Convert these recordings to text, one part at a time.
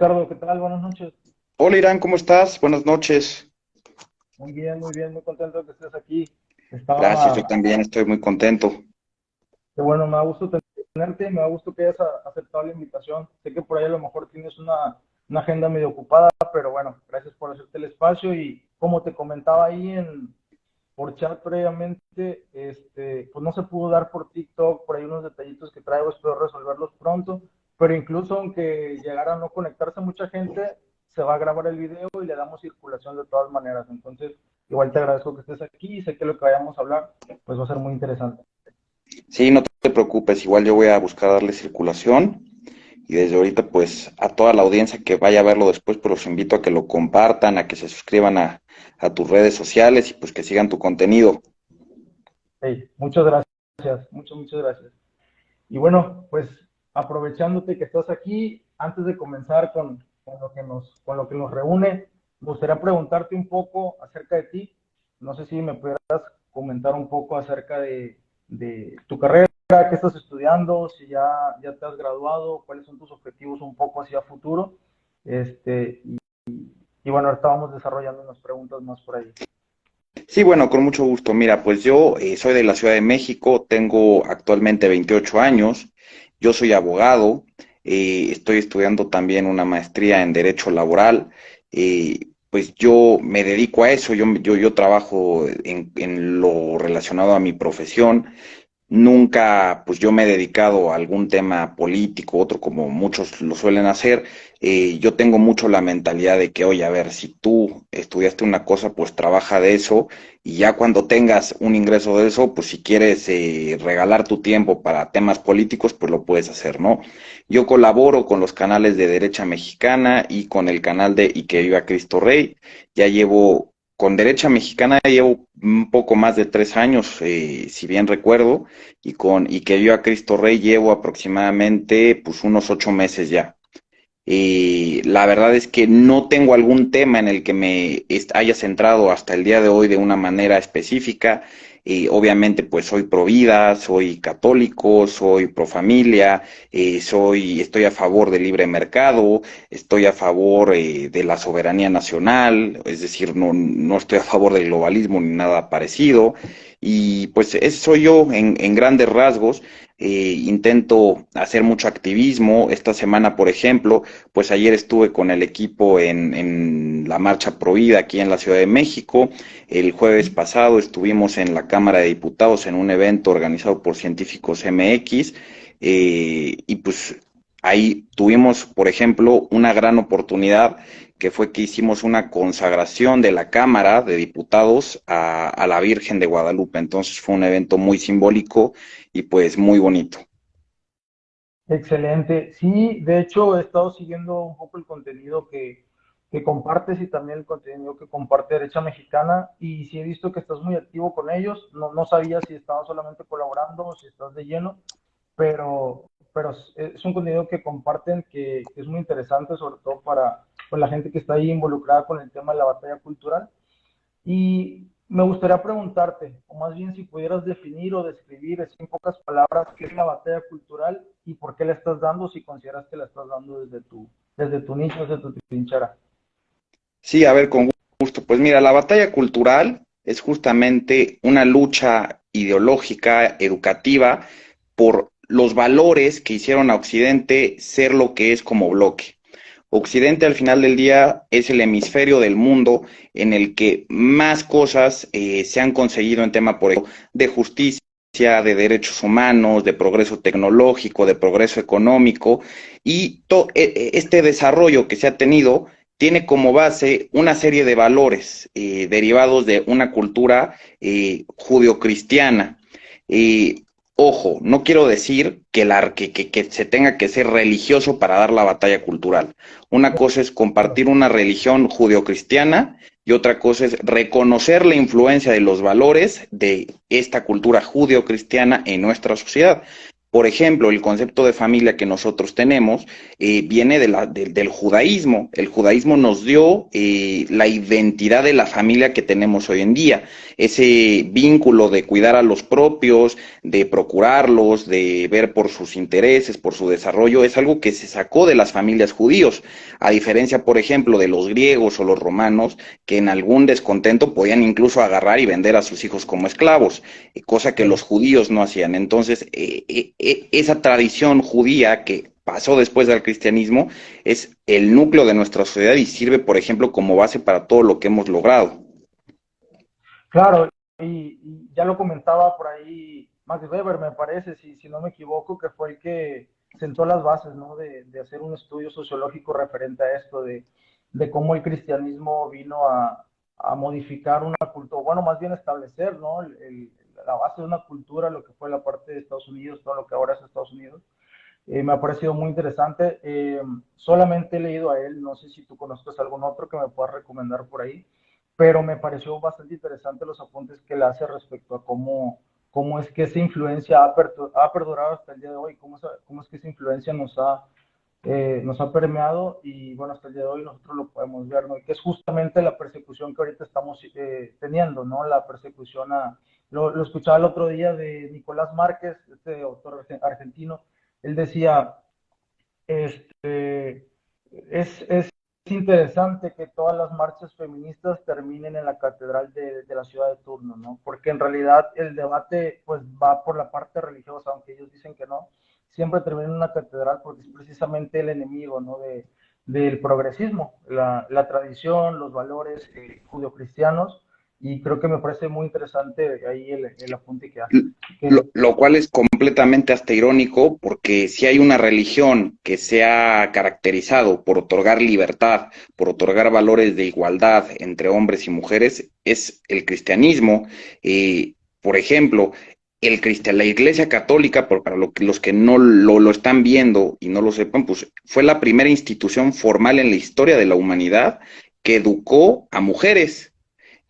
Ricardo, ¿qué tal? Buenas noches. Hola Irán, ¿cómo estás? Buenas noches. Muy bien, muy contento de que estés aquí. Gracias, yo Estaba, también estoy muy contento. qué bueno, me da gusto tenerte, me da gusto que hayas aceptado la invitación. Sé que por ahí a lo mejor tienes una agenda medio ocupada, pero bueno, gracias por hacerte el espacio y como te comentaba ahí por chat previamente, pues no se pudo dar por TikTok, por ahí unos detallitos que traigo, espero resolverlos pronto, pero incluso aunque llegara a no conectarse mucha gente, se va a grabar el video y le damos circulación de todas maneras. Entonces, igual te agradezco que estés aquí y sé que lo que vayamos a hablar, pues va a ser muy interesante. Sí, no te preocupes, igual yo voy a buscar darle circulación y desde ahorita pues a toda la audiencia que vaya a verlo después pues los invito a que lo compartan, a que se suscriban a tus redes sociales y pues que sigan tu contenido. Hey, muchas gracias, muchas gracias. Y bueno, pues aprovechándote que estás aquí, antes de comenzar con lo que nos reúne, me gustaría preguntarte un poco acerca de ti. No sé si me pudieras comentar un poco acerca de tu carrera, qué estás estudiando, si ya te has graduado, cuáles son tus objetivos un poco hacia futuro. Este, y, y bueno, ahorita vamos desarrollando unas preguntas más por ahí. Sí, bueno, con mucho gusto. Mira, pues yo soy de la Ciudad de México, tengo actualmente 28 años, yo soy abogado, estoy estudiando también una maestría en Derecho Laboral, pues yo me dedico a eso, yo trabajo en lo relacionado a mi profesión. Nunca, pues yo me he dedicado a algún tema político, otro como muchos lo suelen hacer. Yo tengo mucho la mentalidad de que, oye, a ver, si tú estudiaste una cosa, pues trabaja de eso y ya cuando tengas un ingreso de eso, pues si quieres regalar tu tiempo para temas políticos, pues lo puedes hacer, ¿no? Yo colaboro con los canales de Derecha Mexicana y con el canal de Y que viva Cristo Rey. Ya llevo, con Derecha Mexicana llevo un poco más de 3 años, si bien recuerdo y que yo a Cristo Rey llevo aproximadamente pues unos 8 meses ya. Y la verdad es que no tengo algún tema en el que me haya centrado hasta el día de hoy de una manera específica. Y obviamente pues soy pro vida, soy católico, soy pro familia, estoy a favor del libre mercado, estoy a favor de la soberanía nacional, es decir, no estoy a favor del globalismo ni nada parecido. Y pues ese soy yo en grandes rasgos. Intento hacer mucho activismo. Esta semana, por ejemplo, pues ayer estuve con el equipo en la marcha Provida aquí en la Ciudad de México. El jueves pasado estuvimos en la Cámara de Diputados en un evento organizado por Científicos MX y pues ahí tuvimos, por ejemplo, una gran oportunidad que fue que hicimos una consagración de la Cámara de Diputados a la Virgen de Guadalupe. Entonces fue un evento muy simbólico y pues muy bonito. Excelente. Sí, de hecho he estado siguiendo un poco el contenido que compartes y también el contenido que comparte Derecha Mexicana y sí he visto que estás muy activo con ellos. No sabía si estabas solamente colaborando o si estás de lleno, pero es un contenido que comparten que es muy interesante, sobre todo para pues, la gente que está ahí involucrada con el tema de la batalla cultural. Y me gustaría preguntarte, o más bien si pudieras definir o describir así en pocas palabras qué es la batalla cultural y por qué la estás dando, si consideras que la estás dando desde tu nicho, desde tu trinchera. Sí, a ver, con gusto. Pues mira, la batalla cultural es justamente una lucha ideológica, educativa, por los valores que hicieron a Occidente ser lo que es como bloque. Occidente al final del día es el hemisferio del mundo en el que más cosas se han conseguido en tema, por ejemplo, de justicia, de derechos humanos, de progreso tecnológico, de progreso económico, y este desarrollo que se ha tenido tiene como base una serie de valores derivados de una cultura judio-cristiana. Eh, Ojo, no quiero decir que se tenga que ser religioso para dar la batalla cultural. Una cosa es compartir una religión judeocristiana y otra cosa es reconocer la influencia de los valores de esta cultura judeocristiana en nuestra sociedad. Por ejemplo, el concepto de familia que nosotros tenemos viene del judaísmo. El judaísmo nos dio la identidad de la familia que tenemos hoy en día, ese vínculo de cuidar a los propios, de procurarlos, de ver por sus intereses, por su desarrollo, es algo que se sacó de las familias judíos, a diferencia, por ejemplo, de los griegos o los romanos, que en algún descontento podían incluso agarrar y vender a sus hijos como esclavos, cosa que los Sí. judíos no hacían. Entonces, esa tradición judía que pasó después del cristianismo es el núcleo de nuestra sociedad y sirve, por ejemplo, como base para todo lo que hemos logrado. Claro, y ya lo comentaba por ahí Max Weber, me parece, si no me equivoco, que fue el que sentó las bases, ¿no? De hacer un estudio sociológico referente a esto, de cómo el cristianismo vino a modificar una cultura, bueno, más bien establecer, ¿no? La base de una cultura, lo que fue la parte de Estados Unidos, todo lo que ahora es Estados Unidos. Me ha parecido muy interesante. Solamente he leído a él, no sé si tú conozcas algún otro que me puedas recomendar por ahí, pero me pareció bastante interesante los apuntes que él hace respecto a cómo es que esa influencia ha perdurado hasta el día de hoy, cómo es que esa influencia nos ha permeado y bueno, hasta el día de hoy nosotros lo podemos ver, ¿no? Y que es justamente la persecución que ahorita estamos teniendo, ¿no? La persecución lo escuchaba el otro día de Nicolás Márquez, este autor argentino, él decía, este, es interesante que todas las marchas feministas terminen en la catedral de la ciudad de turno, ¿no? Porque en realidad el debate pues va por la parte religiosa, aunque ellos dicen que no, siempre termina en una catedral porque es precisamente el enemigo, ¿no? Del progresismo, la tradición, los valores judio-cristianos, y creo que me parece muy interesante ahí el apunte que hace. Que, Lo cual es completamente hasta irónico, porque si hay una religión que se ha caracterizado por otorgar libertad, por otorgar valores de igualdad entre hombres y mujeres, es el cristianismo. Por ejemplo, la Iglesia Católica, para los que no lo están viendo y no lo sepan, pues fue la primera institución formal en la historia de la humanidad que educó a mujeres,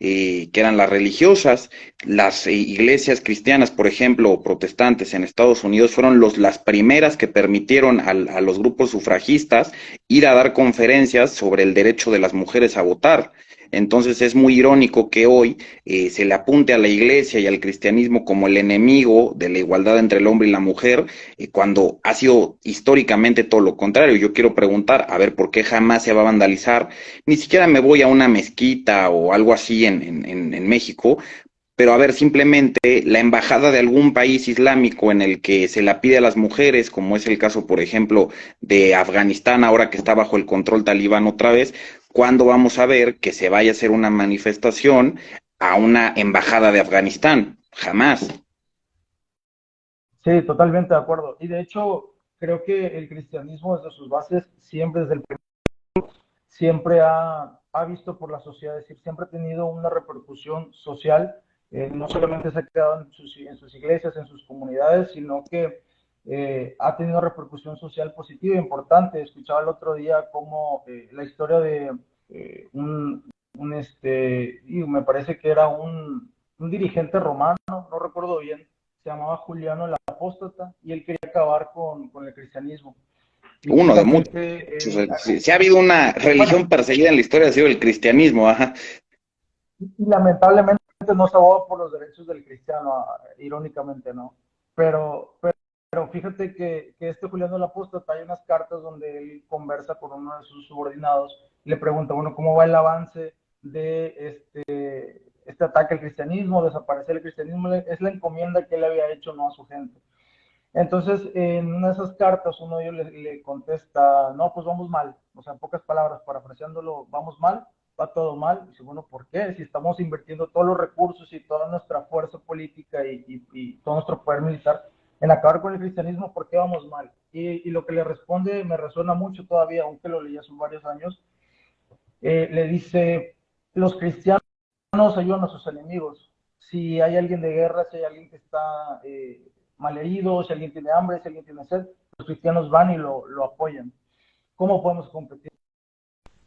que eran las religiosas. Las iglesias cristianas, por ejemplo, protestantes en Estados Unidos, fueron las primeras que permitieron a los grupos sufragistas ir a dar conferencias sobre el derecho de las mujeres a votar. Entonces es muy irónico que hoy se le apunte a la iglesia y al cristianismo como el enemigo de la igualdad entre el hombre y la mujer, cuando ha sido históricamente todo lo contrario. Yo quiero preguntar, a ver, ¿por qué jamás se va a vandalizar? Ni siquiera me voy a una mezquita o algo así en México, pero a ver, simplemente la embajada de algún país islámico en el que se la pide a las mujeres, como es el caso, por ejemplo, de Afganistán, ahora que está bajo el control talibán otra vez, ¿cuándo vamos a ver que se vaya a hacer una manifestación a una embajada de Afganistán? Jamás. sí, totalmente de acuerdo. Y de hecho, creo que el cristianismo desde sus bases siempre desde el siempre ha visto por la sociedad, es decir, siempre ha tenido una repercusión social, no solamente se ha quedado en sus iglesias, en sus comunidades, sino que ha tenido repercusión social positiva e importante. Escuchaba el otro día como la historia de y me parece que era un dirigente romano, no recuerdo bien, se llamaba Juliano el Apóstata, y él quería acabar con el cristianismo. Y Uno de muchos. justamente O sea, él, si ha habido una religión bueno, perseguida en la historia, ha sido el cristianismo. Ajá. y lamentablemente no se aboga por los derechos del cristiano, irónicamente, ¿no? Pero fíjate que este Julián la Apóstata hay unas cartas donde él conversa con uno de sus subordinados y le pregunta, bueno, ¿cómo va el avance de este ataque al cristianismo, desaparecer el cristianismo? Es la encomienda que él había hecho, ¿no?, a su gente. Entonces, en una de esas cartas, uno de ellos le contesta, no, pues vamos mal. O sea, en pocas palabras, parafraseándolo, vamos mal, va todo mal. Y dice, bueno, ¿por qué? Si estamos invirtiendo todos los recursos y toda nuestra fuerza política y todo nuestro poder militar en acabar con el cristianismo, ¿por qué vamos mal? Y lo que le responde me resuena mucho todavía, aunque lo leí hace varios años. Le dice, los cristianos ayudan a sus enemigos. Si hay alguien de guerra, si hay alguien que está malherido, si alguien tiene hambre, si alguien tiene sed, los cristianos van y lo apoyan. ¿Cómo podemos competir?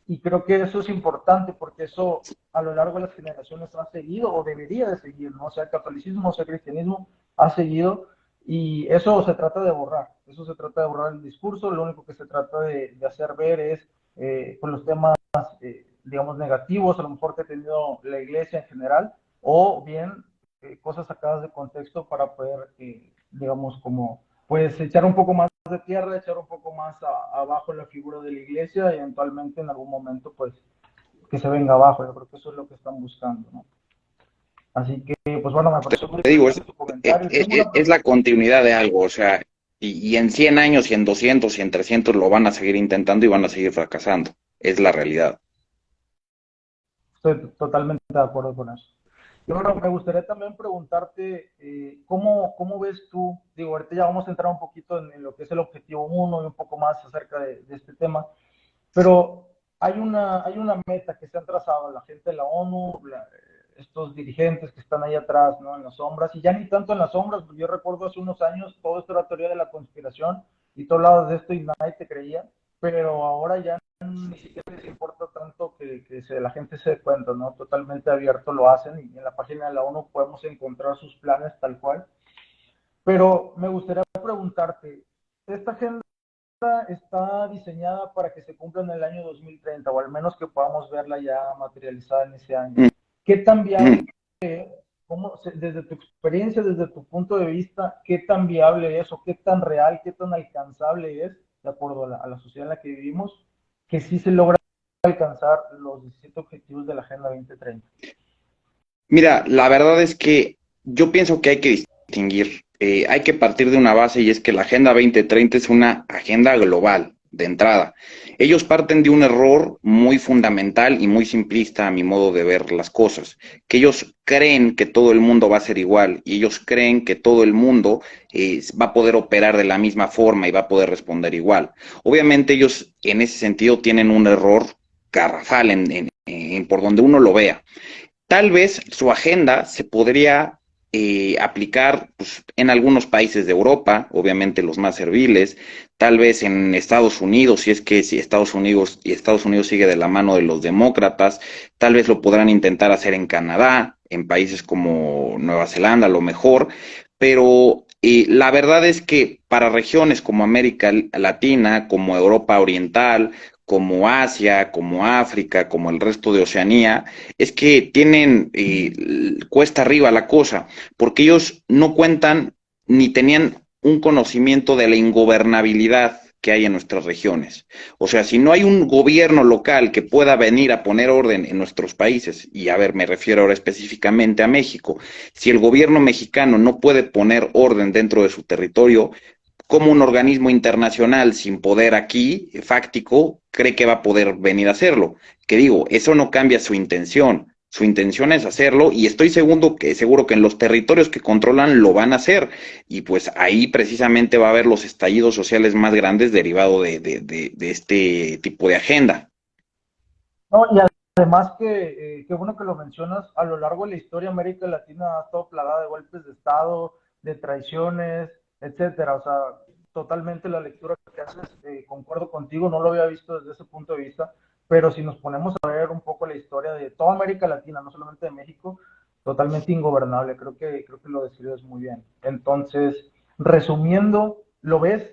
Y creo que eso es importante porque eso a lo largo de las generaciones ha seguido o debería de seguir, ¿no? O sea, el catolicismo, o sea, el cristianismo ha seguido Y eso se trata de borrar, eso se trata de borrar el discurso, lo único que se trata de hacer ver es con los temas, digamos, negativos, a lo mejor que ha tenido la iglesia en general, o bien cosas sacadas de contexto para poder, digamos, como, pues echar un poco más de tierra, echar un poco más abajo la figura de la iglesia y eventualmente en algún momento, pues, que se venga abajo. Yo creo que eso es lo que están buscando, ¿no? Así que, pues bueno, me pareció muy Te digo, interesante tu comentario. Tengo una es pregunta. la continuidad de algo, o sea, y en 100 años, y en 200 y en 300 lo van a seguir intentando y van a seguir fracasando. Es la realidad. Estoy totalmente de acuerdo con eso. Y bueno, me gustaría también preguntarte, ¿cómo ves tú? Digo, ahorita ya vamos a entrar un poquito en lo que es el objetivo uno y un poco más acerca de este tema, pero hay una meta que se han trazado la gente de la ONU, estos dirigentes que están ahí atrás, ¿no? En las sombras, y ya ni tanto en las sombras, porque yo recuerdo hace unos años todo esto era teoría de la conspiración y tú hablabas de esto y nadie te creía, pero ahora ya ni siquiera les importa tanto que la gente se dé cuenta, ¿no? Totalmente abierto lo hacen y en la página de la ONU podemos encontrar sus planes tal cual. Pero me gustaría preguntarte, ¿esta agenda está diseñada para que se cumpla en el año 2030 o al menos que podamos verla ya materializada en ese año? Mm, ¿Qué tan viable mm. es? Desde tu experiencia, desde tu punto de vista, qué tan viable es o qué tan real, qué tan alcanzable es, de acuerdo a la sociedad en la que vivimos, que sí se logra alcanzar los 17 objetivos de la Agenda 2030? Mira, la verdad es que yo pienso que hay que distinguir, hay que partir de una base y es que la Agenda 2030 es una agenda global de entrada. Ellos parten de un error muy fundamental y muy simplista a mi modo de ver las cosas, que ellos creen que todo el mundo va a ser igual y ellos creen que todo el mundo va a poder operar de la misma forma y va a poder responder igual. Obviamente ellos en ese sentido tienen un error garrafal por donde uno lo vea. Tal vez su agenda se podría aplicar pues, en algunos países de Europa, obviamente los más serviles, tal vez en Estados Unidos, si es que si Estados Unidos sigue de la mano de los demócratas, tal vez lo podrán intentar hacer en Canadá, en países como Nueva Zelanda, a lo mejor, pero la verdad es que para regiones como América Latina, como Europa Oriental, como Asia, como África, como el resto de Oceanía, es que tienen cuesta arriba la cosa, porque ellos no cuentan ni tenían un conocimiento de la ingobernabilidad que hay en nuestras regiones. O sea, si no hay un gobierno local que pueda venir a poner orden en nuestros países, y a ver, me refiero ahora específicamente a México, si el gobierno mexicano no puede poner orden dentro de su territorio, como un organismo internacional sin poder aquí, fáctico, cree que va a poder venir a hacerlo. Que digo, eso no cambia su intención. Su intención es hacerlo y estoy seguro que en los territorios que controlan lo van a hacer. Y pues ahí precisamente va a haber los estallidos sociales más grandes derivados de este tipo de agenda. No, y además que, qué bueno que lo mencionas, a lo largo de la historia América Latina ha estado plagada de golpes de Estado, de traiciones, etcétera. O sea, totalmente la lectura que haces, concuerdo contigo, no lo había visto desde ese punto de vista, pero si nos ponemos a ver un poco la historia de toda América Latina, no solamente de México, totalmente ingobernable, creo que lo describes muy bien. Entonces, resumiendo, ¿lo ves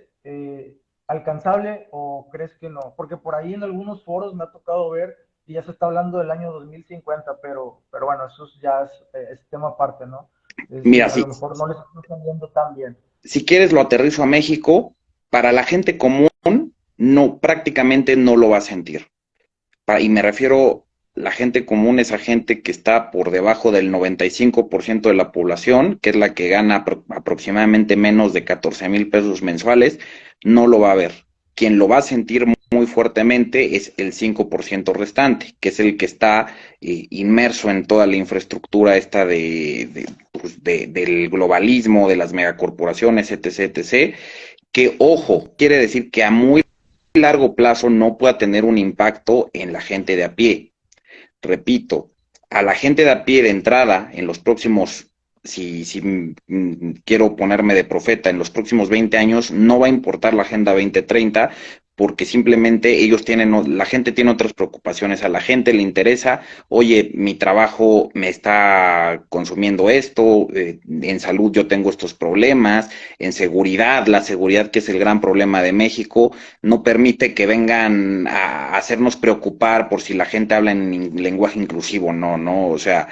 alcanzable o crees que no? Porque por ahí en algunos foros me ha tocado ver y ya se está hablando del año 2050, pero bueno, eso ya es tema aparte, ¿no? Mira, A lo mejor no les están yendo tan bien. si quieres lo aterrizo a México, para la gente común no prácticamente no lo va a sentir. Y me refiero, la gente común es a gente que está por debajo del 95% de la población, que es la que gana aproximadamente menos de 14,000 pesos mensuales, no lo va a ver. Quien lo va a sentir muy fuertemente es el 5% restante, que es el que está inmerso en toda la infraestructura esta pues, del globalismo, de las megacorporaciones, etc., etc., que, ojo, quiere decir que a muy largo plazo no pueda tener un impacto en la gente de a pie. Repito, a la gente de a pie de entrada, en los próximos, si quiero ponerme de profeta, en los próximos 20 años no va a importar la Agenda 2030 porque simplemente ellos tienen, la gente tiene otras preocupaciones, a la gente le interesa, oye, mi trabajo me está consumiendo esto, en salud yo tengo estos problemas, en seguridad, la seguridad que es el gran problema de México, no permite que vengan a hacernos preocupar por si la gente habla en lenguaje inclusivo, no, no, o sea,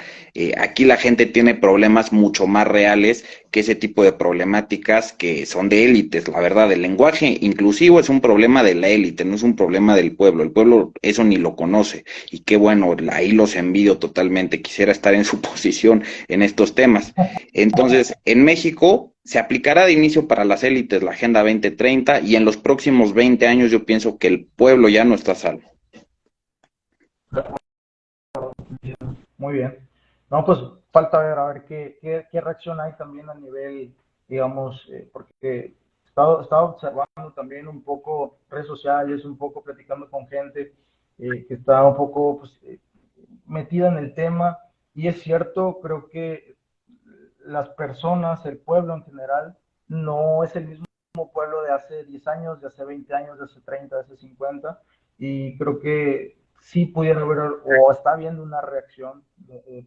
aquí la gente tiene problemas mucho más reales que ese tipo de problemáticas que son de élites. La verdad, el lenguaje inclusivo es un problema de la élite, no es un problema del pueblo. El pueblo eso ni lo conoce. Y qué bueno, ahí los envidio totalmente. Quisiera estar en su posición en estos temas. Entonces, en México se aplicará de inicio para las élites la Agenda 2030 y en los próximos 20 años yo pienso que el pueblo ya no está a salvo. Muy bien. No, pues falta ver a ver qué reacción hay también a nivel, digamos, porque he estado observando también un poco redes sociales, un poco platicando con gente que está un poco pues, metida en el tema. Y es cierto, creo que las personas, el pueblo en general, no es el mismo pueblo de hace 10 años, de hace 20 años, de hace 30, de hace 50, y creo que sí pudiera haber o está habiendo una reacción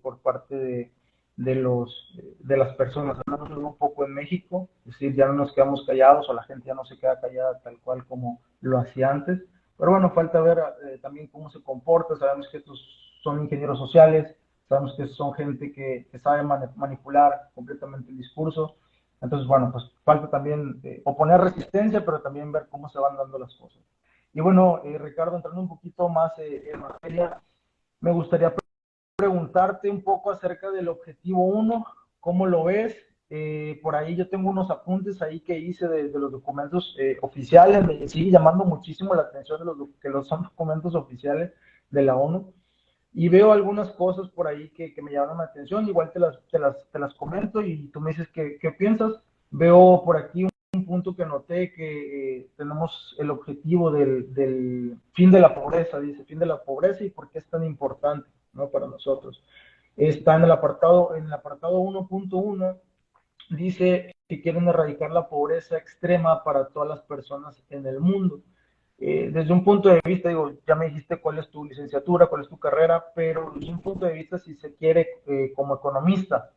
por parte de las personas, hablamos un poco en México, es decir, ya no nos quedamos callados o la gente ya no se queda callada tal cual como lo hacía antes, pero bueno, falta ver también cómo se comporta, sabemos que estos son ingenieros sociales, sabemos que son gente que sabe manipular completamente el discurso, entonces bueno, pues falta también oponer resistencia, pero también ver cómo se van dando las cosas. Y bueno, Ricardo, entrando un poquito más en materia, me gustaría preguntarte un poco acerca del objetivo uno, ¿cómo lo ves? Por ahí yo tengo unos apuntes ahí que hice de los documentos oficiales, me sigue llamando muchísimo la atención de que los son documentos oficiales de la ONU y veo algunas cosas por ahí que me llaman la atención, igual te las comento y tú me dices qué piensas. Veo por aquí un punto que noté que tenemos el objetivo del fin de la pobreza, dice fin de la pobreza y por qué es tan importante, ¿no? Para nosotros. Está en el apartado 1.1, dice que quieren erradicar la pobreza extrema para todas las personas en el mundo. Desde un punto de vista, digo, ya me dijiste cuál es tu licenciatura, cuál es tu carrera, pero desde un punto de vista, si se quiere, como economista,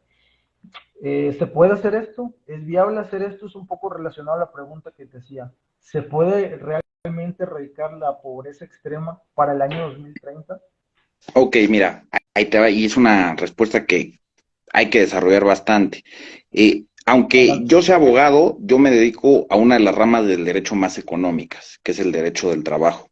¿se puede hacer esto? ¿Es viable hacer esto? Es un poco relacionado a la pregunta que te hacía. ¿Se puede realmente erradicar la pobreza extrema para el año 2030? Ok, mira, ahí te va, y es una respuesta que hay que desarrollar bastante. Aunque Adelante. yo sea abogado, yo me dedico a una de las ramas del derecho más económicas, que es el derecho del trabajo.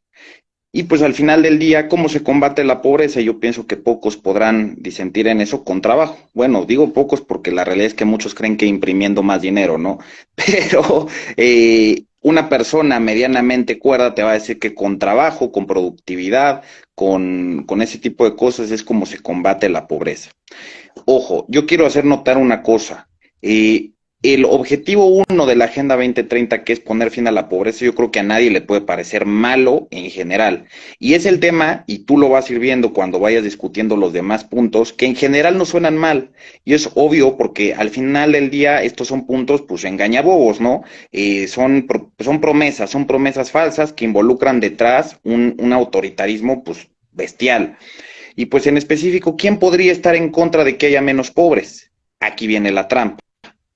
Y pues al final del día, ¿cómo se combate la pobreza? Yo pienso que pocos podrán disentir en eso con trabajo. Bueno, digo pocos porque la realidad es que muchos creen que imprimiendo más dinero, ¿no? Pero una persona medianamente cuerda te va a decir que con trabajo, con productividad, con ese tipo de cosas es como se combate la pobreza. Ojo, yo quiero hacer notar una cosa. El objetivo uno de la Agenda 2030, que es poner fin a la pobreza, yo creo que a nadie le puede parecer malo en general. Y es el tema, y tú lo vas a ir viendo cuando vayas discutiendo los demás puntos, que en general no suenan mal. Y es obvio porque al final del día estos son puntos, pues engañabobos, ¿no? Son promesas falsas que involucran detrás un autoritarismo, pues bestial. Y pues en específico, ¿quién podría estar en contra de que haya menos pobres? Aquí viene la trampa.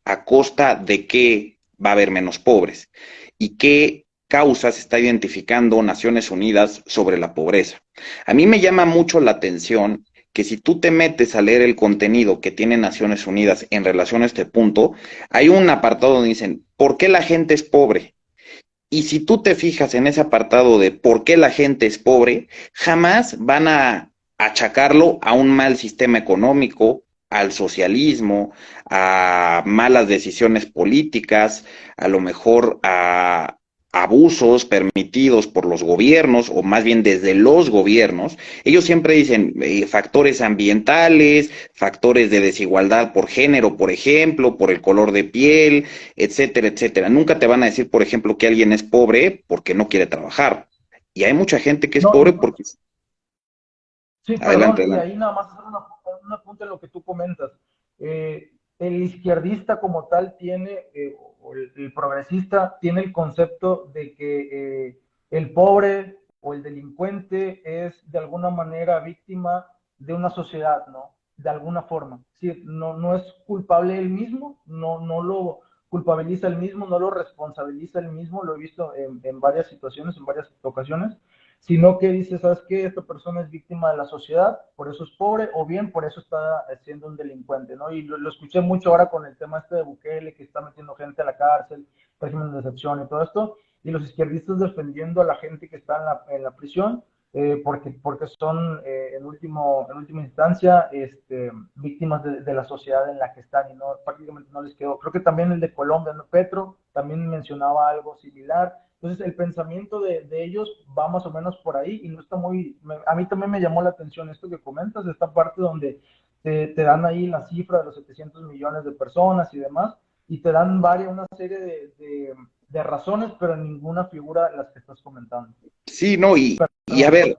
¿A costa de qué va a haber menos pobres? ¿Y qué causas está identificando Naciones Unidas sobre la pobreza? A mí me llama mucho la atención que si tú te metes a leer el contenido que tiene Naciones Unidas en relación a este punto, hay un apartado donde dicen, ¿por qué la gente es pobre? Y si tú te fijas en ese apartado de por qué la gente es pobre, jamás van a achacarlo a un mal sistema económico, al socialismo, a malas decisiones políticas, a lo mejor a abusos permitidos por los gobiernos o más bien desde los gobiernos. Ellos siempre dicen factores ambientales, factores de desigualdad por género, por ejemplo, por el color de piel, etcétera, etcétera. Nunca te van a decir, por ejemplo, que alguien es pobre porque no quiere trabajar. Y hay mucha gente que es No, pobre porque... sí, Adelante, perdón, y adelante. ahí nada más hacer un apunte en lo que tú comentas. El izquierdista como tal tiene, o el progresista tiene el concepto de que el pobre o el delincuente es de alguna manera víctima de una sociedad, ¿no? De alguna forma. Sí, no, no es culpable él mismo, no, no lo culpabiliza él mismo, no lo responsabiliza él mismo, lo he visto en varias situaciones, en varias ocasiones, sino que dice, ¿sabes qué? Esta persona es víctima de la sociedad, por eso es pobre, o bien por eso está siendo un delincuente, ¿no? Y lo escuché mucho ahora con el tema este de Bukele, que está metiendo gente a la cárcel, régimen de excepción y todo esto, y los izquierdistas defendiendo a la gente que está en la prisión, porque son en última instancia víctimas de la sociedad en la que están y no, prácticamente no les quedó. Creo que también el de Colombia, ¿no? Petro, también mencionaba algo similar. Entonces el pensamiento de ellos va más o menos por ahí y no está a mí también me llamó la atención esto que comentas, esta parte donde te dan ahí la cifra de los 700 millones de personas y demás, y te dan una serie de razones, pero ninguna figura las que estás comentando. Sí, no, y a Perdón. ver,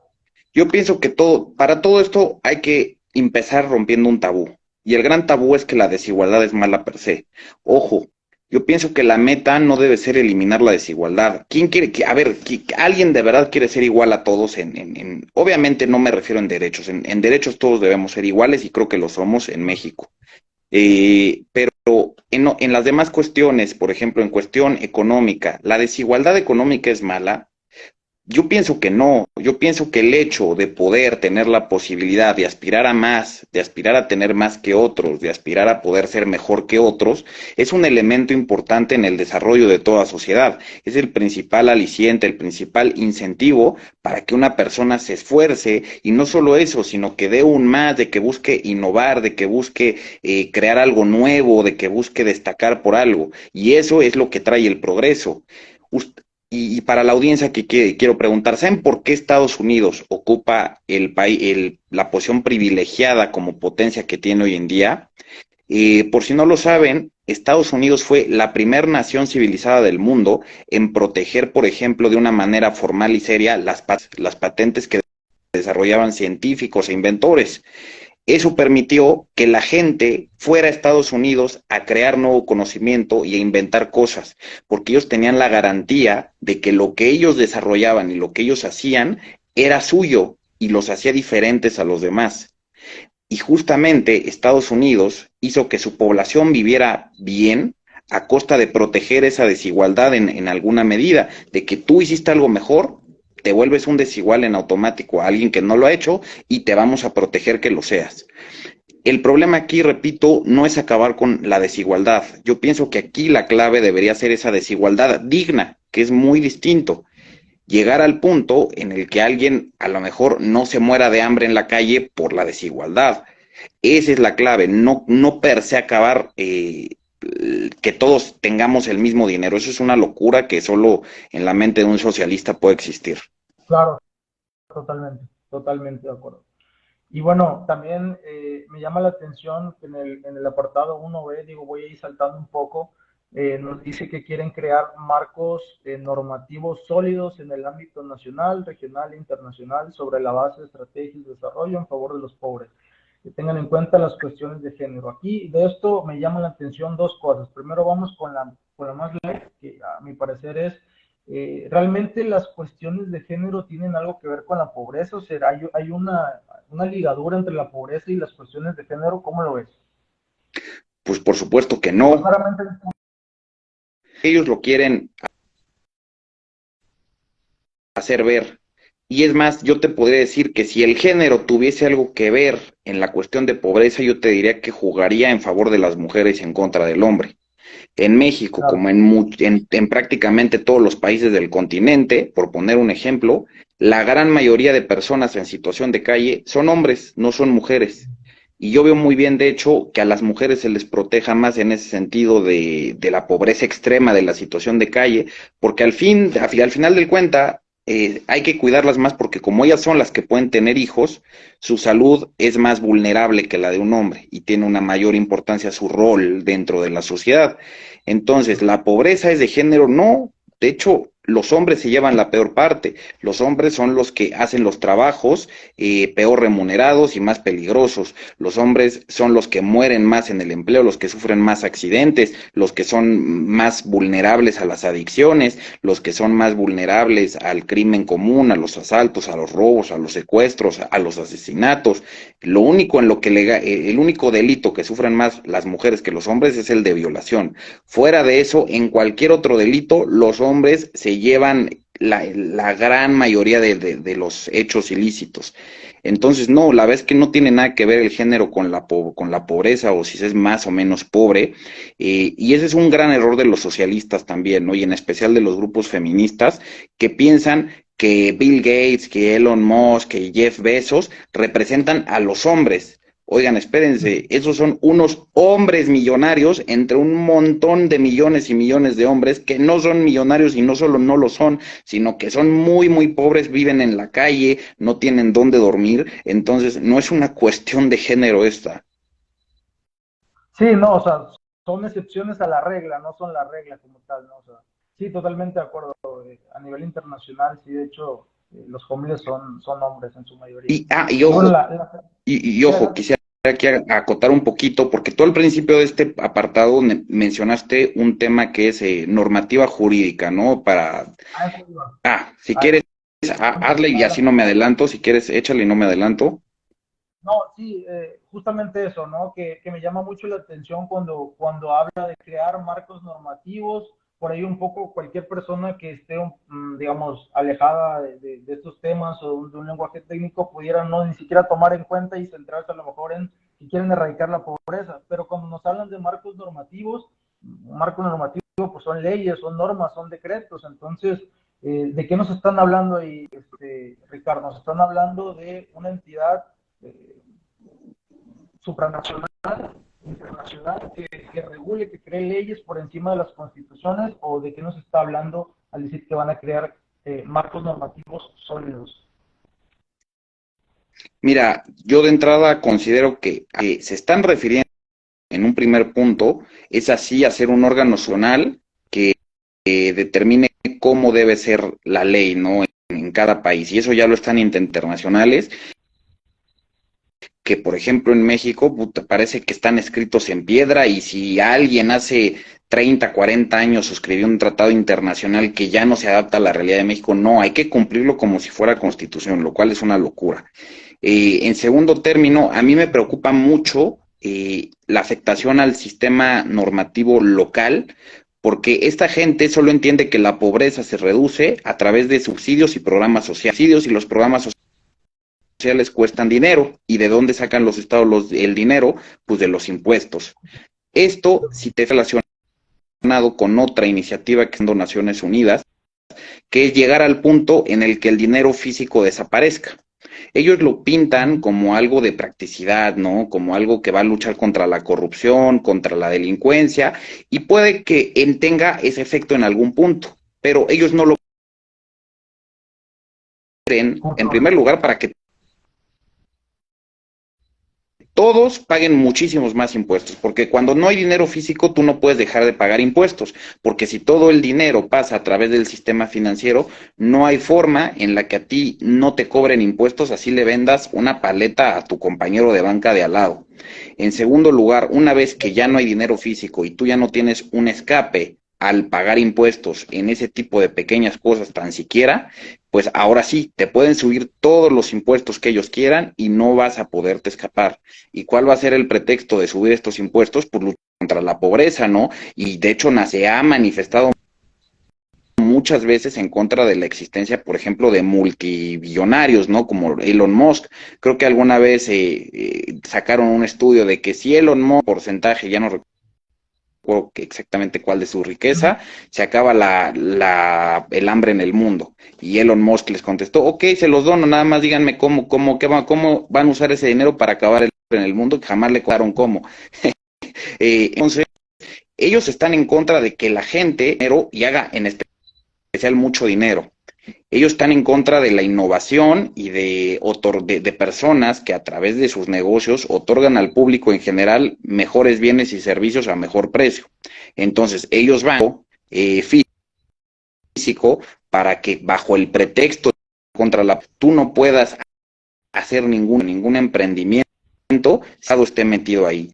yo pienso que para todo esto hay que empezar rompiendo un tabú. Y el gran tabú es que la desigualdad es mala per se. Ojo, yo pienso que la meta no debe ser eliminar la desigualdad. ¿Quién quiere a ver, alguien de verdad quiere ser igual a todos obviamente no me refiero en derechos, en derechos todos debemos ser iguales y creo que lo somos en México. Pero en las demás cuestiones, por ejemplo, en cuestión económica, ¿la desigualdad económica es mala? Yo pienso que no, yo pienso que el hecho de poder tener la posibilidad de aspirar a más, de aspirar a tener más que otros, de aspirar a poder ser mejor que otros, es un elemento importante en el desarrollo de toda sociedad. Es el principal aliciente, el principal incentivo para que una persona se esfuerce y no solo eso, sino que dé un más, de que busque innovar, de que busque crear algo nuevo, de que busque destacar por algo. Y eso es lo que trae el progreso. Y para la audiencia quiero preguntar, ¿saben por qué Estados Unidos ocupa la posición privilegiada como potencia que tiene hoy en día? Por si no lo saben, Estados Unidos fue la primera nación civilizada del mundo en proteger, por ejemplo, de una manera formal y seria las patentes que desarrollaban científicos e inventores. Eso permitió que la gente fuera a Estados Unidos a crear nuevo conocimiento y a inventar cosas, porque ellos tenían la garantía de que lo que ellos desarrollaban y lo que ellos hacían era suyo y los hacía diferentes a los demás. Y justamente Estados Unidos hizo que su población viviera bien a costa de proteger esa desigualdad en alguna medida, de que tú hiciste algo mejor, te vuelves un desigual en automático a alguien que no lo ha hecho y te vamos a proteger que lo seas. El problema aquí, repito, no es acabar con la desigualdad. Yo pienso que aquí la clave debería ser esa desigualdad digna, que es muy distinto. Llegar al punto en el que alguien a lo mejor no se muera de hambre en la calle por la desigualdad. Esa es la clave, no per se acabar que todos tengamos el mismo dinero. Eso es una locura que solo en la mente de un socialista puede existir. Claro, totalmente, totalmente de acuerdo. Y bueno, también me llama la atención que en el apartado 1B, digo, voy a ir saltando un poco, nos dice que quieren crear marcos normativos sólidos en el ámbito nacional, regional e internacional sobre la base de estrategias de desarrollo en favor de los pobres. Que tengan en cuenta las cuestiones de género. Aquí de esto me llama la atención dos cosas. Primero vamos con la más leve, que a mi parecer es realmente las cuestiones de género tienen algo que ver con la pobreza, o sea, hay una ligadura entre la pobreza y las cuestiones de género, ¿cómo lo ves? Pues por supuesto que Digo, no. claramente, Ellos lo quieren hacer ver. Y es más, yo te podría decir que si el género tuviese algo que ver en la cuestión de pobreza, yo te diría que jugaría en favor de las mujeres y en contra del hombre. En México, claro, como en prácticamente todos los países del continente, por poner un ejemplo, la gran mayoría de personas en situación de calle son hombres, no son mujeres. Y yo veo muy bien, de hecho, que a las mujeres se les proteja más en ese sentido de la pobreza extrema, de la situación de calle, porque al final del cuenta, hay que cuidarlas más porque como ellas son las que pueden tener hijos, su salud es más vulnerable que la de un hombre y tiene una mayor importancia su rol dentro de la sociedad. Entonces, ¿la pobreza es de género? No. De hecho, los hombres se llevan la peor parte. Los hombres son los que hacen los trabajos peor remunerados y más peligrosos. Los hombres son los que mueren más en el empleo, los que sufren más accidentes, los que son más vulnerables a las adicciones, los que son más vulnerables al crimen común, a los asaltos, a los robos, a los secuestros, a los asesinatos. Lo único en lo que el único delito que sufren más las mujeres que los hombres es el de violación. Fuera de eso, en cualquier otro delito, los hombres se llevan la gran mayoría de los hechos ilícitos. Entonces, no, la verdad es que no tiene nada que ver el género con con la pobreza o si se es más o menos pobre, y ese es un gran error de los socialistas también, ¿no? Y en especial de los grupos feministas que piensan que Bill Gates, que Elon Musk, que Jeff Bezos representan a los hombres. Oigan, espérense, esos son unos hombres millonarios entre un montón de millones y millones de hombres que no son millonarios y no solo no lo son, sino que son muy, muy pobres, viven en la calle, no tienen dónde dormir, entonces no es una cuestión de género esta. Sí, no, o sea, son excepciones a la regla, no son la regla como tal, ¿no? O sea, sí, totalmente de acuerdo. A nivel internacional, sí, de hecho, los homeless son hombres en su mayoría. Y Y bueno, ojo, y sí, ojo, adelante. quisiera aquí acotar un poquito, porque tú al principio de este apartado mencionaste un tema que es normativa jurídica, ¿no? A eso iba. Si A eso, quieres, hazle y así no adelante. me adelanto, si quieres, échale y no me adelanto. No, sí, justamente eso, ¿no? Que me llama mucho la atención cuando habla de crear marcos normativos, por ahí un poco cualquier persona que esté, digamos, alejada de estos temas o de un lenguaje técnico pudiera no ni siquiera tomar en cuenta y centrarse a lo mejor en si quieren erradicar la pobreza. Pero cuando nos hablan de marcos normativos, un marco normativo pues son leyes, son normas, son decretos. Entonces, ¿de qué nos están hablando ahí, Ricardo? Nos están hablando de una entidad eh, supranacional, internacional, que regule, que cree leyes por encima de las constituciones, o de qué nos está hablando al decir que van a crear marcos normativos sólidos. Mira, yo de entrada considero que se están refiriendo en un primer punto, es así hacer un órgano nacional que determine cómo debe ser la ley, ¿no? En cada país. Y eso ya lo están internacionales, que por ejemplo en México puta, parece que están escritos en piedra y si alguien hace 30, 40 años suscribió un tratado internacional que ya no se adapta a la realidad de México, no, hay que cumplirlo como si fuera constitución, lo cual es una locura. En segundo término, a mí me preocupa mucho la afectación al sistema normativo local, porque esta gente solo entiende que la pobreza se reduce a través de subsidios y programas sociales. Subsidios y los programas sociales cuestan dinero. ¿Y de dónde sacan los estados el dinero? Pues de los impuestos. Esto, si te relacionado con otra iniciativa que es Naciones Unidas, que es llegar al punto en el que el dinero físico desaparezca. Ellos lo pintan como algo de practicidad, ¿no? Como algo que va a luchar contra la corrupción, contra la delincuencia, y puede que tenga ese efecto en algún punto, pero ellos no lo creen, en primer lugar, para que todos paguen muchísimos más impuestos, porque cuando no hay dinero físico tú no puedes dejar de pagar impuestos, porque si todo el dinero pasa a través del sistema financiero, no hay forma en la que a ti no te cobren impuestos, así le vendas una paleta a tu compañero de banca de al lado. En segundo lugar, una vez que ya no hay dinero físico y tú ya no tienes un escape al pagar impuestos en ese tipo de pequeñas cosas tan siquiera, pues ahora sí, te pueden subir todos los impuestos que ellos quieran y no vas a poderte escapar. ¿Y cuál va a ser el pretexto de subir estos impuestos? Pues luchar contra la pobreza, ¿no? Y de hecho se ha manifestado muchas veces en contra de la existencia, por ejemplo, de multibillonarios, ¿no? Como Elon Musk. Creo que alguna vez sacaron un estudio de que si Elon Musk, porcentaje, ya no recuerdo exactamente cuál de su riqueza, se acaba el hambre en el mundo. Y Elon Musk les contestó, ok, se los dono, nada más díganme cómo van a usar ese dinero para acabar el hambre en el mundo, que jamás le contaron cómo. Entonces, ellos están en contra de que la gente y haga en especial mucho dinero. Ellos están en contra de la innovación y de personas que a través de sus negocios otorgan al público en general mejores bienes y servicios a mejor precio. Entonces, ellos van físico para que bajo el pretexto contra la tú no puedas hacer ningún emprendimiento, el Estado esté metido ahí.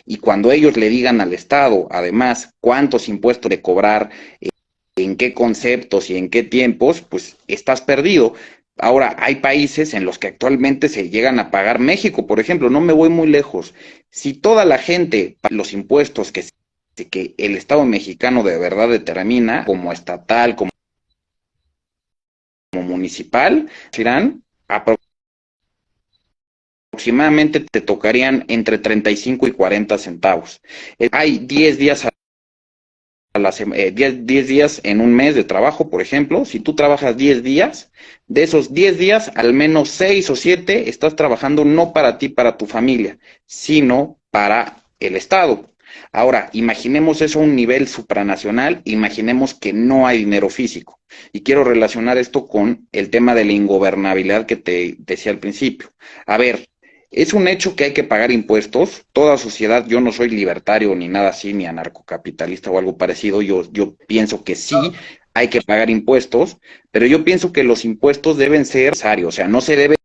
Y cuando ellos le digan al Estado, además, cuántos impuestos de cobrar, en qué conceptos y en qué tiempos, pues estás perdido. Ahora, hay países en los que actualmente se llegan a pagar. México, por ejemplo, no me voy muy lejos. Si toda la gente, los impuestos que el Estado mexicano de verdad determina, como estatal, como municipal, serán aproximadamente te tocarían entre 35 y 40 centavos. Hay 10 días a la 10 días en un mes de trabajo, por ejemplo. Si tú trabajas 10 días, de esos 10 días, al menos 6 o 7 estás trabajando no para ti, para tu familia, sino para el Estado. Ahora, imaginemos eso a un nivel supranacional, imaginemos que no hay dinero físico. Y quiero relacionar esto con el tema de la ingobernabilidad que te decía al principio. A ver, es un hecho que hay que pagar impuestos. Toda sociedad, yo no soy libertario ni nada así, ni anarcocapitalista o algo parecido. Yo pienso que sí hay que pagar impuestos, pero yo pienso que los impuestos deben ser necesarios. O sea, no se debe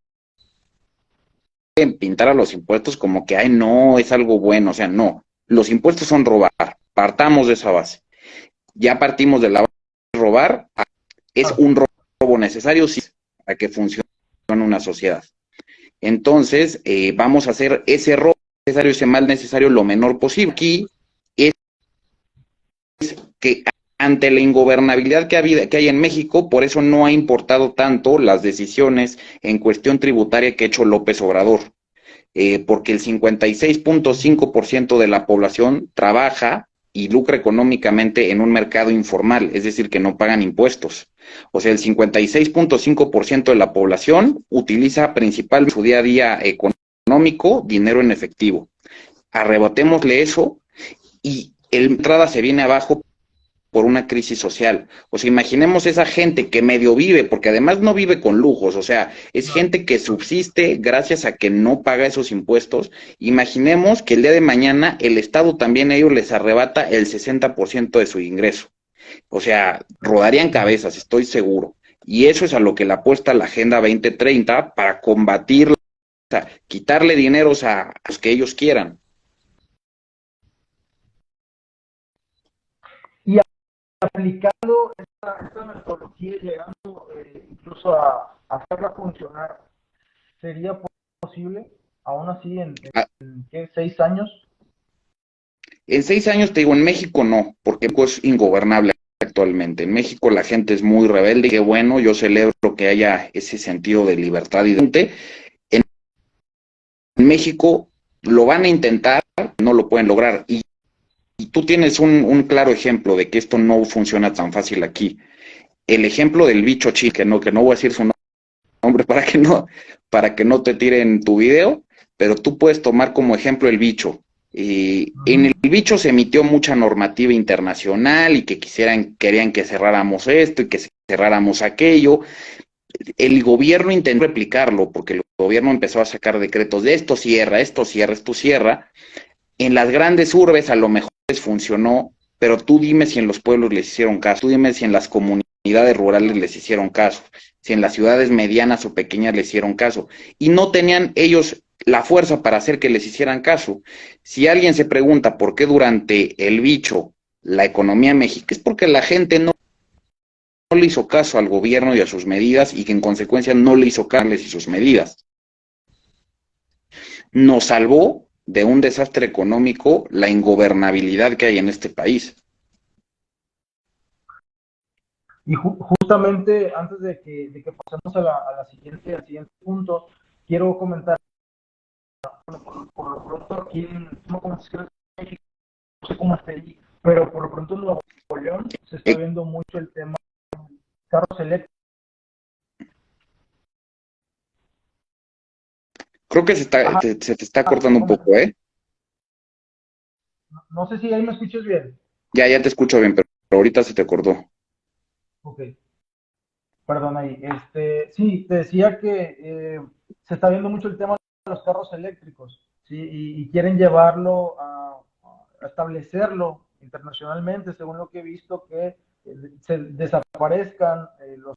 pintar a los impuestos como que, ay, no, es algo bueno. O sea, no. Los impuestos son robar. Partamos de esa base. Ya partimos de la base de robar. Es un robo necesario sí, para que funcione una sociedad. Entonces, vamos a hacer ese robo necesario, ese mal necesario, lo menor posible. Aquí es que ante la ingobernabilidad que hay en México, por eso no ha importado tanto las decisiones en cuestión tributaria que ha hecho López Obrador, porque el 56.5% de la población trabaja y lucra económicamente en un mercado informal, es decir, que no pagan impuestos. O sea, el 56.5% de la población utiliza principalmente su día a día económico dinero en efectivo. Arrebatémosle eso y el entrada se viene abajo por una crisis social. O sea, imaginemos esa gente que medio vive, porque además no vive con lujos, o sea, es gente que subsiste gracias a que no paga esos impuestos. Imaginemos que el día de mañana el Estado también a ellos les arrebata el 60% de su ingreso. O sea, rodarían cabezas, estoy seguro. Y eso es a lo que le apuesta la Agenda 2030 para combatir, o sea, quitarle dineros a los que ellos quieran. Y aplicando esta metodología, llegando incluso a hacerla funcionar, ¿sería posible, aún así, Ah, en ¿qué, 6 años? en 6 años te digo, en México no, porque México es ingobernable actualmente. En México la gente es muy rebelde y qué bueno, yo celebro que haya ese sentido de libertad y de... En México lo van a intentar, no lo pueden lograr. Y tú tienes claro ejemplo de que esto no funciona tan fácil aquí. El ejemplo del bicho chino, que no voy a decir su nombre para que no te tiren tu video, pero tú puedes tomar como ejemplo el bicho. En el bicho se emitió mucha normativa internacional y que querían que cerráramos esto y que cerráramos aquello. El gobierno intentó replicarlo porque el gobierno empezó a sacar decretos de esto cierra, esto cierra, esto cierra. En las grandes urbes a lo mejor les funcionó, pero tú dime si en los pueblos les hicieron caso, tú dime si en las comunidades rurales les hicieron caso, si en las ciudades medianas o pequeñas les hicieron caso. Y no tenían ellos la fuerza para hacer que les hicieran caso. Si alguien se pregunta por qué durante el bicho la economía mexicana, es porque la gente no le hizo caso al gobierno y a sus medidas y que en consecuencia no le hizo caso a y sus medidas. Nos salvó de un desastre económico la ingobernabilidad que hay en este país. Y justamente antes de que pasemos al siguiente punto, quiero comentar, bueno, por lo pronto aquí no sé cómo está ahí, pero por lo pronto en Nuevo León se está Eh, viendo mucho el tema de carros eléctricos. Creo que Ajá, se te está cortando un comenta. poco, ¿eh? No sé si ahí me escuchas bien. Ya te escucho bien, pero ahorita se te cortó. Ok, perdón ahí. Sí, te decía que se está viendo mucho el tema de los carros eléctricos, ¿sí? Y quieren llevarlo a establecerlo internacionalmente, según lo que he visto, que se desaparezcan los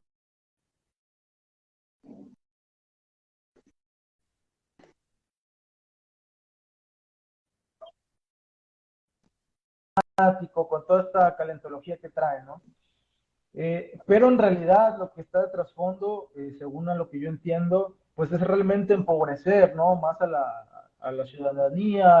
con toda esta calentología que trae, ¿no? Pero en realidad lo que está de trasfondo, según a lo que yo entiendo, pues es realmente empobrecer, ¿no? Más a la ciudadanía,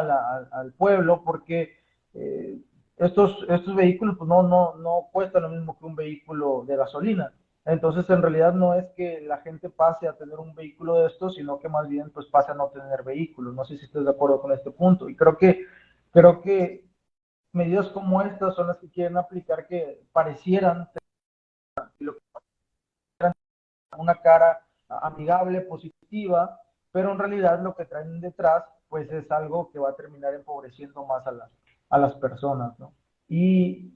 al pueblo, porque eh, estos vehículos pues no cuestan lo mismo que un vehículo de gasolina. Entonces, en realidad no es que la gente pase a tener un vehículo de estos, sino que más bien pues pase a no tener vehículos. No sé si estás de acuerdo con este punto. Y creo que medidas como estas son las que quieren aplicar que parecieran una cara amigable, positiva, pero en realidad lo que traen detrás pues es algo que va a terminar empobreciendo más a las personas, ¿no? Y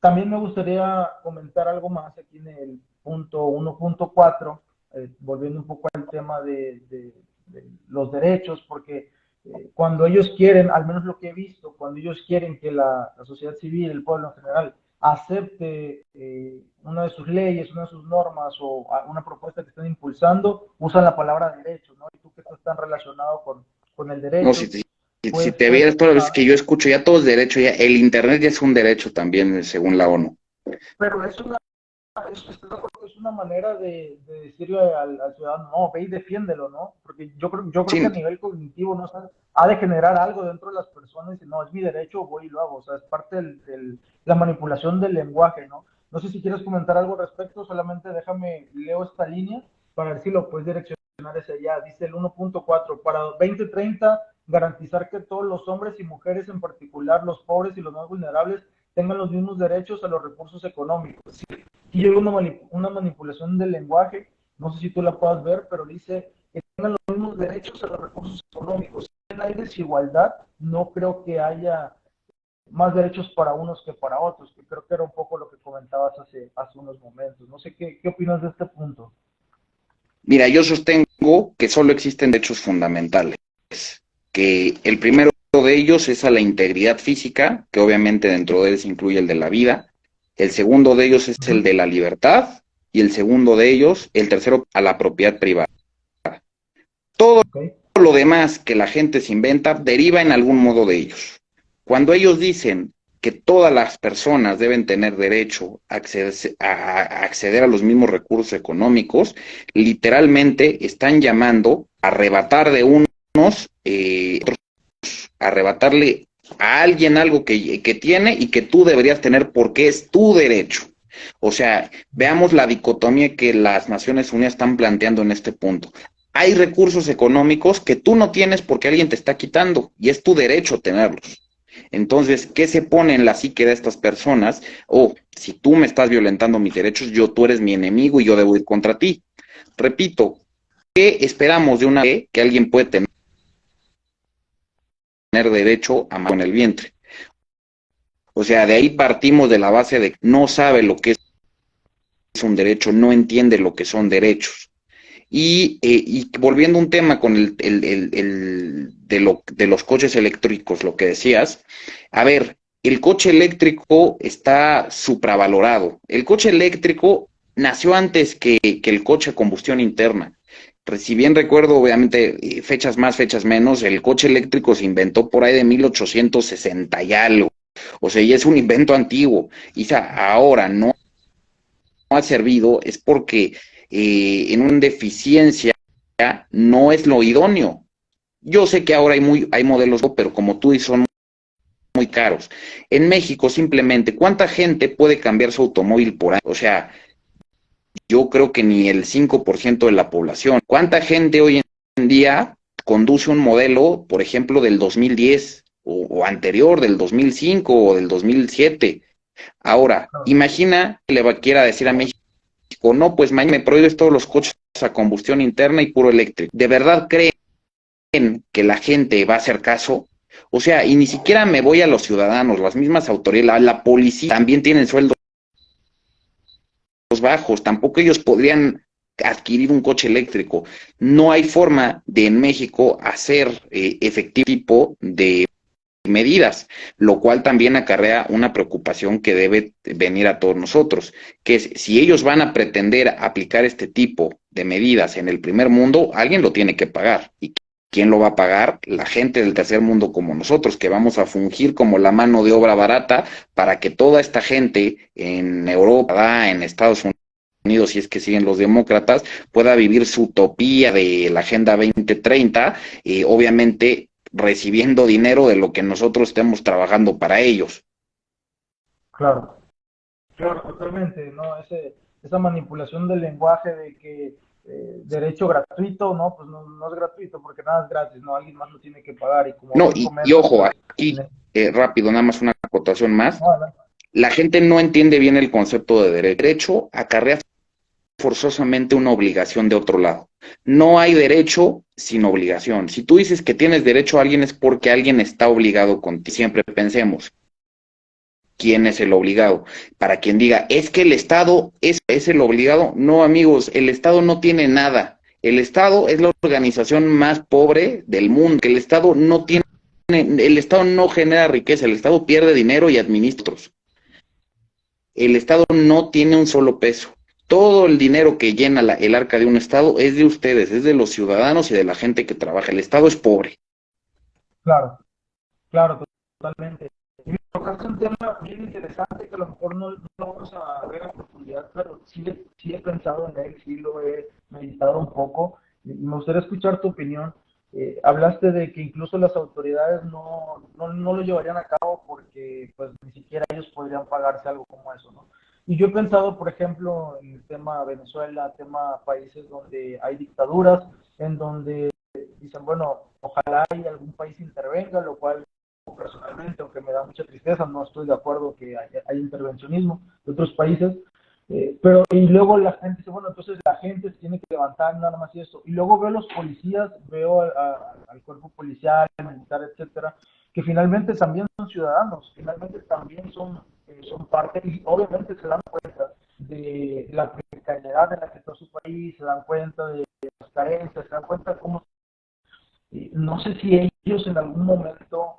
también me gustaría comentar algo más aquí en el punto 1.4, volviendo un poco al tema de los derechos, porque cuando ellos quieren, al menos lo que he visto, cuando ellos quieren que la sociedad civil, el pueblo en general, acepte una de sus leyes, una de sus normas o una propuesta que están impulsando, usan la palabra derecho, ¿no? Y tú que estás tan relacionado con el No, derecho, si pues, te pues, vieras todas las veces que yo escucho, ya todo es derecho, ya el internet ya es un derecho también, según la ONU. pero es una manera de decirle al ciudadano, no, ve y defiéndelo, ¿no? Porque yo creo que a Sí, nivel cognitivo no ha de generar algo dentro de las personas y no, es mi derecho, voy y lo hago. O sea, es parte la manipulación del lenguaje, ¿no? No sé si quieres comentar algo al respecto, solamente déjame, leo esta línea para ver si lo puedes direccionar hacia allá. Dice el 1.4, para 2030 garantizar que todos los hombres y mujeres, en particular los pobres y los más vulnerables, tengan los mismos derechos a los recursos económicos. Y yo veo una manipulación del lenguaje, no sé si tú la puedas ver, pero dice que tengan los mismos derechos a los recursos económicos. Si hay desigualdad, no creo que haya más derechos para unos que para otros, que creo que era un poco lo que comentabas hace unos momentos. No sé qué opinas de este punto. mira, yo sostengo que solo existen derechos fundamentales, que el primero de ellos es a la integridad física, que obviamente dentro de él se incluye el de la vida, el segundo de ellos es Uh el -huh. de la libertad, y el segundo de ellos, el tercero, a la propiedad privada. Todo Okay. lo demás que la gente se inventa deriva en algún modo de ellos. Cuando ellos dicen que todas las personas deben tener derecho a acceder a los mismos recursos económicos, literalmente están llamando a arrebatar de unos, arrebatarle a alguien algo que tiene y que tú deberías tener porque es tu derecho. O sea, veamos la dicotomía que las Naciones Unidas están planteando en este punto. Hay recursos económicos que tú no tienes porque alguien te está quitando y es tu derecho tenerlos. Entonces, ¿qué se pone en la psique de estas personas? Oh, si tú me estás violentando mis derechos, tú eres mi enemigo y yo debo ir contra ti. Repito, ¿qué esperamos de una ley que alguien puede tener derecho a con el vientre? O sea, de ahí partimos de la base de que no sabe lo que es un derecho, no entiende lo que son derechos. Y volviendo a un tema con de los coches eléctricos, lo que decías, a ver, el coche eléctrico está supravalorado. El coche eléctrico nació antes que el coche a combustión interna. Si bien recuerdo, obviamente, fechas más, fechas menos, el coche eléctrico se inventó por ahí de 1860 y algo. O sea, y es un invento antiguo. Y ahora no ha servido es porque en una deficiencia no es lo idóneo. Yo sé que ahora hay modelos, pero como tú dices, son muy caros. En México, simplemente, ¿cuánta gente puede cambiar su automóvil por año? O sea, yo creo que ni el 5% de la población. ¿Cuánta gente hoy en día conduce un modelo, por ejemplo, del 2010 o anterior, del 2005 o del 2007? Ahora, imagina que quiera decir a México, no, pues mañana me prohíbes todos los coches a combustión interna y puro eléctrico. ¿De verdad creen que la gente va a hacer caso? O sea, y ni siquiera me voy a los ciudadanos, las mismas autoridades, la policía también tienen sueldos bajos, tampoco ellos podrían adquirir un coche eléctrico. No hay forma de en México hacer efectivo de medidas, lo cual también acarrea una preocupación que debe venir a todos nosotros, que es si ellos van a pretender aplicar este tipo de medidas en el primer mundo, alguien lo tiene que pagar. ¿Y quién lo va a pagar? La gente del tercer mundo como nosotros, que vamos a fungir como la mano de obra barata para que toda esta gente en Europa, en Estados Unidos, si es que siguen los demócratas, pueda vivir su utopía de la Agenda 2030, obviamente recibiendo dinero de lo que nosotros estemos trabajando para ellos. Claro, claro, totalmente, ¿no? Esa manipulación del lenguaje de que derecho gratuito, no, pues no es gratuito porque nada es gratis, ¿no? Alguien más lo tiene que pagar y como No, bien y comentas, ojo, pues, aquí, en el- rápido, nada más una acotación más. no, no, La gente no entiende bien el concepto de derecho. Derecho acarrea forzosamente una obligación de otro lado. No hay derecho sin obligación. Si tú dices que tienes derecho a alguien es porque alguien está obligado contigo. Siempre pensemos, ¿quién es el obligado? Para quien diga, es que el Estado es el obligado. No, amigos, el Estado no tiene nada. El Estado es la organización más pobre del mundo. Que el Estado no tiene, el Estado no genera riqueza, el Estado pierde dinero y administra. El Estado no tiene un solo peso. Todo el dinero que llena el arca de un Estado es de ustedes, es de los ciudadanos y de la gente que trabaja. El Estado es pobre. claro, claro, totalmente. Y tocaste un tema bien interesante que a lo mejor no lo vamos a ver a profundidad, pero sí he pensado en él, sí lo he meditado un poco y me gustaría escuchar tu opinión. Hablaste de que incluso las autoridades no lo llevarían a cabo porque pues ni siquiera ellos podrían pagarse algo como eso, ¿no? Y yo he pensado, por ejemplo, en el tema Venezuela, tema países donde hay dictaduras, en donde dicen, bueno, ojalá y algún país intervenga, lo cual personalmente, aunque me da mucha tristeza, no estoy de acuerdo que haya intervencionismo de otros países, pero y luego la gente dice, bueno, entonces la gente se tiene que levantar nada más y eso, y luego veo a los policías, veo al cuerpo policial, militar, etcétera, que finalmente también son ciudadanos, finalmente también son parte y obviamente se dan cuenta de la precariedad en la que está su país, se dan cuenta de las carencias, se dan cuenta de cómo no sé si ellos en algún momento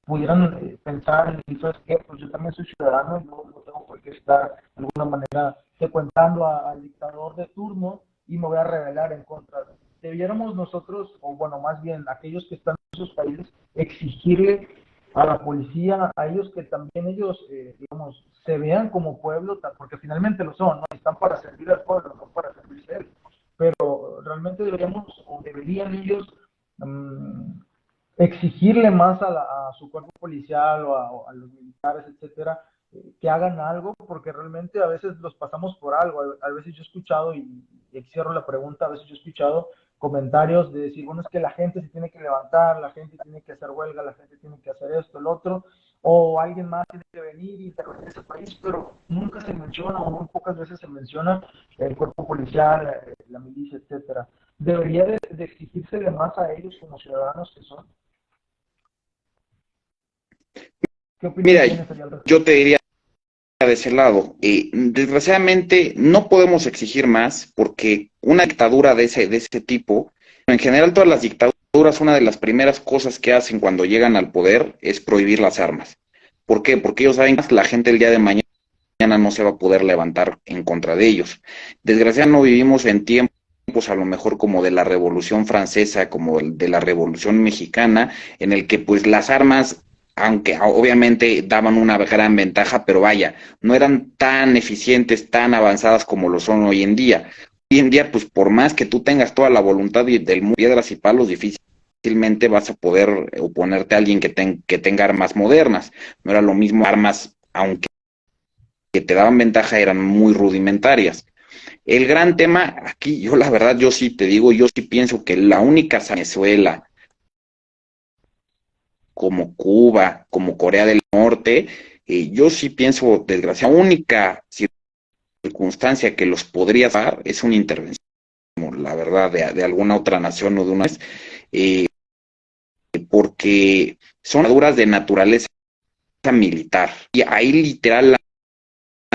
pudieran pensar en decir, ¿sabes qué? Pues yo también soy ciudadano y no tengo por qué estar de alguna manera secuestrando al dictador de turno y me voy a rebelar en contra. Debiéramos nosotros, o bueno, más bien aquellos que están en esos países, exigirle a la policía, a ellos que también ellos, digamos, se vean como pueblo, porque finalmente lo son, ¿no? Están para servir al pueblo, no para servirse a él. Pero realmente deberíamos, o deberían ellos exigirle más a su cuerpo policial o a los militares, etcétera, que hagan algo, porque realmente a veces los pasamos por algo. A veces yo he escuchado, y cierro la pregunta, a veces yo he escuchado comentarios de decir, bueno, es que la gente se tiene que levantar, la gente tiene que hacer huelga, la gente tiene que hacer esto, el otro, o alguien más tiene que venir y intervenir en ese país, pero nunca se menciona, o muy pocas veces se menciona el cuerpo policial, la milicia, etcétera. Debería de exigírsele más a ellos como ciudadanos que son. ¿Qué opinión Mira, tienes al yo te respecto? diría de ese lado, desgraciadamente no podemos exigir más porque una dictadura de ese tipo, en general todas las dictaduras, una de las primeras cosas que hacen cuando llegan al poder es prohibir las armas. ¿Por qué? Porque ellos saben que la gente el día de mañana no se va a poder levantar en contra de ellos. Desgraciadamente no vivimos en tiempos a lo mejor como de la Revolución Francesa, como de la Revolución Mexicana, en el que pues las armas, aunque obviamente daban una gran ventaja, pero vaya, no eran tan eficientes, tan avanzadas como lo son hoy en día. Hoy en día, pues por más que tú tengas toda la voluntad del mundo, piedras y palos, difícilmente vas a poder oponerte a alguien que tenga armas modernas. No era lo mismo armas, aunque que te daban ventaja eran muy rudimentarias. El gran tema aquí, yo la verdad, yo sí te digo, yo sí pienso que la única Venezuela, como Cuba, como Corea del Norte, yo sí pienso, desgraciadamente, la única circunstancia que los podría dar es una intervención, la verdad, de alguna otra nación o de una vez, eh, porque son duras de naturaleza militar. Y ahí literal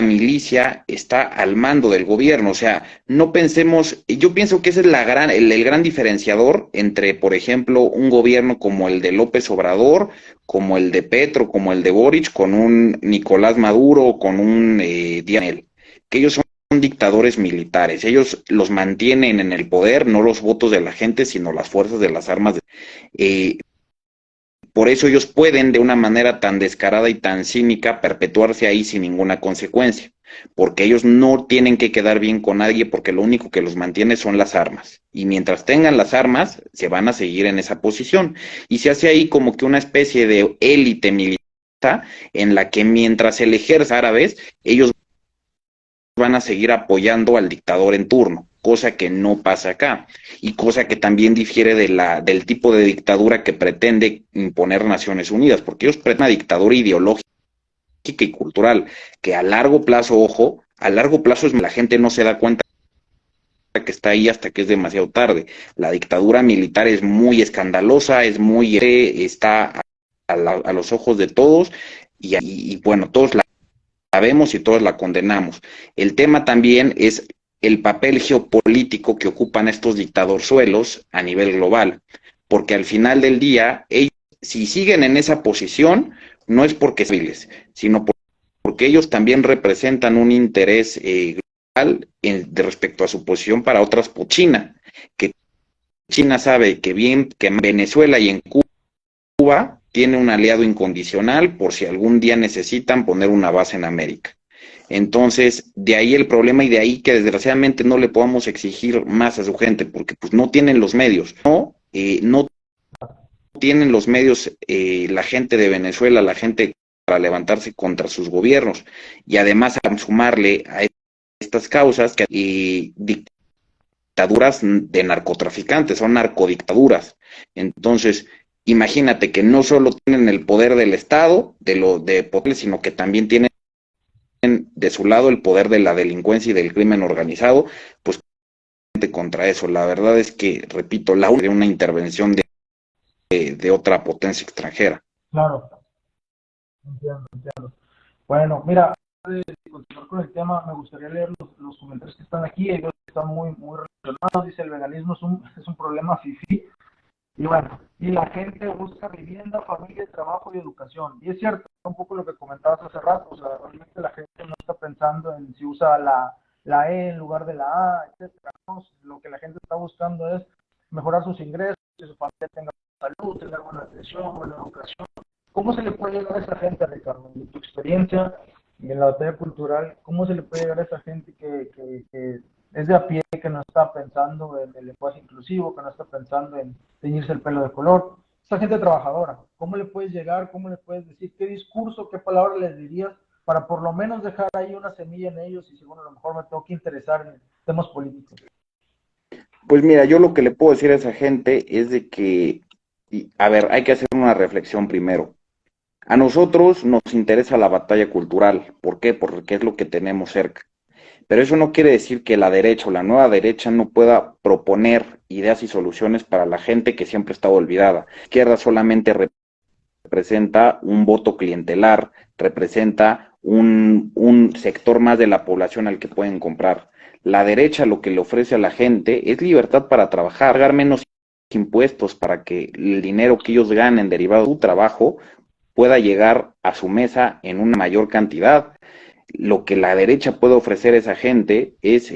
milicia está al mando del gobierno. O sea, no pensemos, yo pienso que ese es el gran diferenciador entre, por ejemplo, un gobierno como el de López Obrador, como el de Petro, como el de Boric, con un Nicolás Maduro, con un Díaz, que ellos son dictadores militares. Ellos los mantienen en el poder, no los votos de la gente, sino las fuerzas de las armas. Eh, por eso ellos pueden, de una manera tan descarada y tan cínica, perpetuarse ahí sin ninguna consecuencia, porque ellos no tienen que quedar bien con nadie, porque lo único que los mantiene son las armas. Y mientras tengan las armas, se van a seguir en esa posición. Y se hace ahí como que una especie de élite militar en la que mientras el ejerza árabes, ellos van a seguir apoyando al dictador en turno, cosa que no pasa acá, y cosa que también difiere del tipo de dictadura que pretende imponer Naciones Unidas, porque ellos pretenden una dictadura ideológica y cultural, que a largo plazo, ojo, a largo plazo la gente no se da cuenta que está ahí hasta que es demasiado tarde. La dictadura militar es muy escandalosa, está a los ojos de todos, y bueno, todos la vemos y todos la condenamos. El tema también es el papel geopolítico que ocupan estos dictadorzuelos a nivel global, porque al final del día, ellos, si siguen en esa posición, no es porque sean civiles, sino porque ellos también representan un interés global de respecto a su posición para otras, por China, que China sabe que en Venezuela y en Cuba tiene un aliado incondicional por si algún día necesitan poner una base en América. Entonces, de ahí el problema y de ahí que desgraciadamente no le podamos exigir más a su gente, porque pues no tienen los medios, no tienen los medios la gente de Venezuela, la gente para levantarse contra sus gobiernos, y además a sumarle a estas causas que dictaduras de narcotraficantes, son narcodictaduras. Entonces, imagínate que no solo tienen el poder del Estado, sino que también tienen de su lado el poder de la delincuencia y del crimen organizado, pues contra eso. La verdad es que, repito, de una intervención de otra potencia extranjera. Claro, entiendo, entiendo. Bueno, mira, antes de continuar con el tema, me gustaría leer los comentarios que están aquí. Ellos están muy, muy relacionados. Dice: el veganismo es un problema fifí. Y bueno, y la gente busca vivienda, familia, trabajo y educación. Y es cierto, un poco lo que comentabas hace rato, o sea, realmente la gente no está pensando en si usa la E en lugar de la A, etcétera, ¿no? Lo que la gente está buscando es mejorar sus ingresos, que su familia tenga salud, tenga buena atención, buena educación. ¿Cómo se le puede llegar a esa gente, Ricardo? En tu experiencia en la batalla cultural, ¿cómo se le puede llegar a esa gente que es de a pie, que no está pensando en el lenguaje inclusivo, que no está pensando en teñirse el pelo de color? Esa gente trabajadora, ¿cómo le puedes llegar? ¿Cómo le puedes decir? ¿Qué discurso, qué palabra les dirías para por lo menos dejar ahí una semilla en ellos y si, bueno, a lo mejor me tengo que interesar en temas políticos? Pues mira, yo lo que le puedo decir a esa gente es de que, a ver, hay que hacer una reflexión primero. A nosotros nos interesa la batalla cultural. ¿Por qué? Porque es lo que tenemos cerca. Pero eso no quiere decir que la derecha o la nueva derecha no pueda proponer ideas y soluciones para la gente que siempre está olvidada. La izquierda solamente representa un voto clientelar, representa un sector más de la población al que pueden comprar. La derecha lo que le ofrece a la gente es libertad para trabajar, pagar menos impuestos para que el dinero que ellos ganen derivado de su trabajo pueda llegar a su mesa en una mayor cantidad. Lo que la derecha puede ofrecer a esa gente es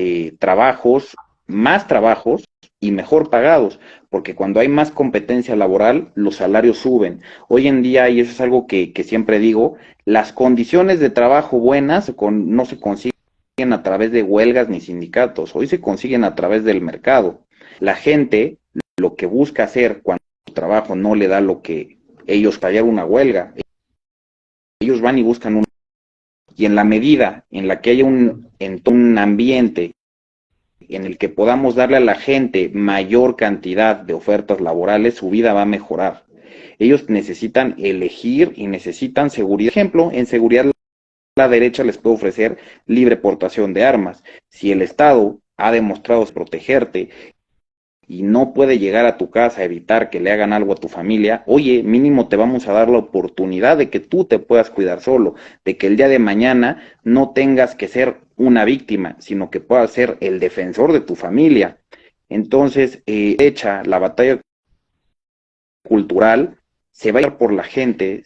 más trabajos y mejor pagados, porque cuando hay más competencia laboral, los salarios suben. Hoy en día, y eso es algo que siempre digo, las condiciones de trabajo buenas no se consiguen a través de huelgas ni sindicatos, hoy se consiguen a través del mercado. La gente lo que busca hacer cuando su trabajo no le da lo que ellos callar una huelga, ellos van y buscan y en la medida en la que haya un ambiente en el que podamos darle a la gente mayor cantidad de ofertas laborales, su vida va a mejorar. Ellos necesitan elegir y necesitan seguridad. Por ejemplo, en seguridad la derecha les puede ofrecer libre portación de armas. Si el Estado ha demostrado protegerte y no puede llegar a tu casa a evitar que le hagan algo a tu familia, oye, mínimo te vamos a dar la oportunidad de que tú te puedas cuidar solo, de que el día de mañana no tengas que ser una víctima, sino que puedas ser el defensor de tu familia. Entonces, hecha la batalla cultural, se va a ir por la gente,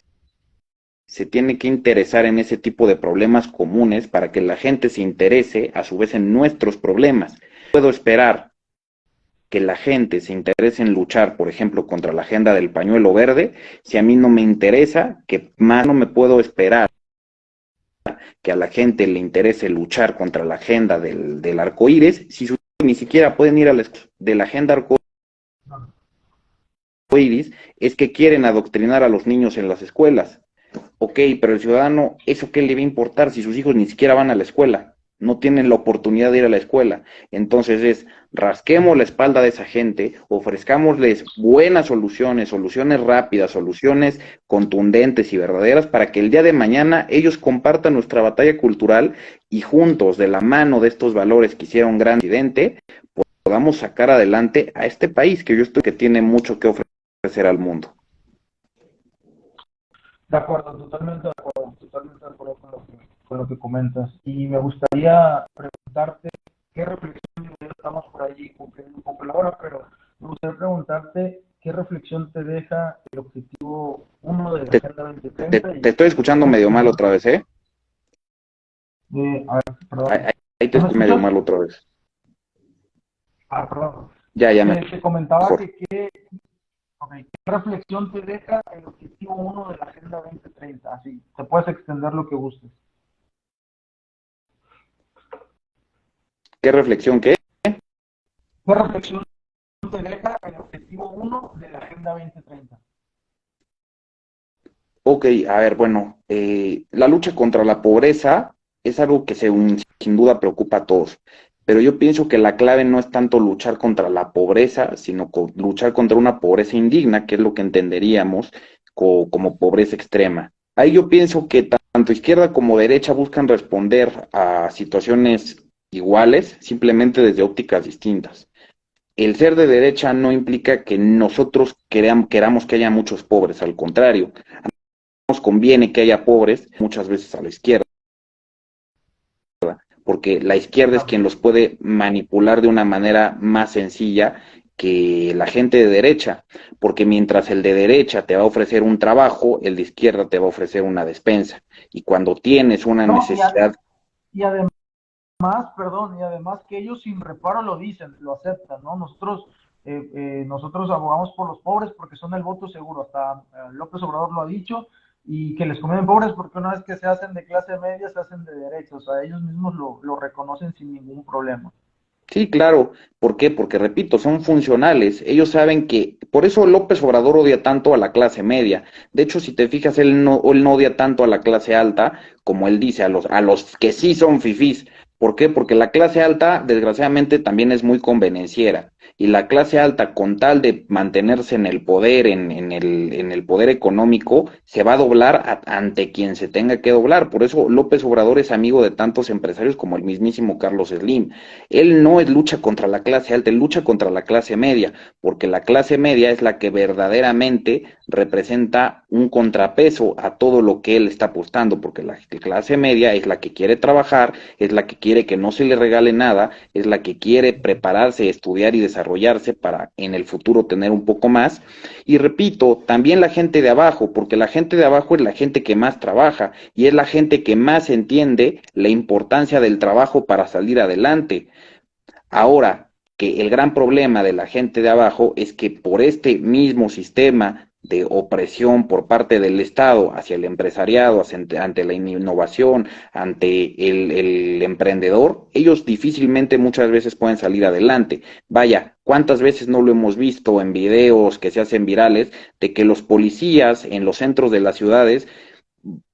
se tiene que interesar en ese tipo de problemas comunes para que la gente se interese a su vez en nuestros problemas. Puedo esperar que la gente se interese en luchar, por ejemplo, contra la agenda del pañuelo verde, si a mí no me interesa, que más no me puedo esperar que a la gente le interese luchar contra la agenda del arco iris, si sus ni siquiera pueden ir a de la agenda arco iris, es que quieren adoctrinar a los niños en las escuelas. Ok, pero el ciudadano, ¿eso qué le va a importar si sus hijos ni siquiera van a la escuela? No tienen la oportunidad de ir a la escuela. Entonces rasquemos la espalda de esa gente, ofrezcámosles buenas soluciones, soluciones rápidas, soluciones contundentes y verdaderas para que el día de mañana ellos compartan nuestra batalla cultural y juntos, de la mano de estos valores que hicieron gran presidente, podamos sacar adelante a este país que yo estoy que tiene mucho que ofrecer al mundo. De acuerdo, totalmente de acuerdo con lo que comentas. Y me gustaría preguntarte qué reflexión, ya estamos por allí cumpliendo un poco la hora, pero me gustaría preguntarte qué reflexión te deja el objetivo 1 de la Agenda 2030. Te estoy escuchando medio mal otra vez, ¿eh? A ver, perdón. Ahí te escucho medio mal otra vez. Perdón. Ya me... Te comentaba que ¿qué reflexión te deja el objetivo 1 de la Agenda 2030? Así, te puedes extender lo que gustes. ¿Qué reflexión qué? ¿Qué reflexión te deja el objetivo 1 de la Agenda 2030? Ok, a ver, bueno, la lucha contra la pobreza es algo que sin duda preocupa a todos, pero yo pienso que la clave no es tanto luchar contra la pobreza, sino luchar contra una pobreza indigna, que es lo que entenderíamos como pobreza extrema. Ahí yo pienso que tanto izquierda como derecha buscan responder a situaciones iguales, simplemente desde ópticas distintas. El ser de derecha no implica que nosotros queramos que haya muchos pobres, al contrario, nos conviene que haya pobres muchas veces a la izquierda, porque la izquierda es quien los puede manipular de una manera más sencilla que la gente de derecha, porque mientras el de derecha te va a ofrecer un trabajo, el de izquierda te va a ofrecer una despensa, y cuando tienes una necesidad... Y además, que ellos sin reparo lo dicen, lo aceptan, ¿no? Nosotros abogamos por los pobres porque son el voto seguro, hasta López Obrador lo ha dicho, y que les convienen pobres porque una vez que se hacen de clase media, se hacen de derecha, o sea, ellos mismos lo reconocen sin ningún problema. Sí, claro. ¿Por qué? Porque, repito, son funcionales. Ellos saben que, por eso López Obrador odia tanto a la clase media. De hecho, si te fijas, él no odia tanto a la clase alta, como él dice, a los que sí son fifís. ¿Por qué? Porque la clase alta, desgraciadamente, también es muy convenenciera. Y la clase alta, con tal de mantenerse en el poder, en el poder económico, se va a doblar ante quien se tenga que doblar. Por eso López Obrador es amigo de tantos empresarios como el mismísimo Carlos Slim. Él no lucha contra la clase alta, él lucha contra la clase media, porque la clase media es la que verdaderamente representa un contrapeso a todo lo que él está apostando, porque la clase media es la que quiere trabajar, es la que quiere que no se le regale nada, es la que quiere prepararse, estudiar y desarrollarse para en el futuro tener un poco más. Y repito, también la gente de abajo, porque la gente de abajo es la gente que más trabaja y es la gente que más entiende la importancia del trabajo para salir adelante. Ahora, que el gran problema de la gente de abajo es que por este mismo sistema de opresión por parte del Estado hacia el empresariado, ante la innovación, ante el emprendedor, ellos difícilmente muchas veces pueden salir adelante. Vaya, ¿cuántas veces no lo hemos visto en videos que se hacen virales de que los policías en los centros de las ciudades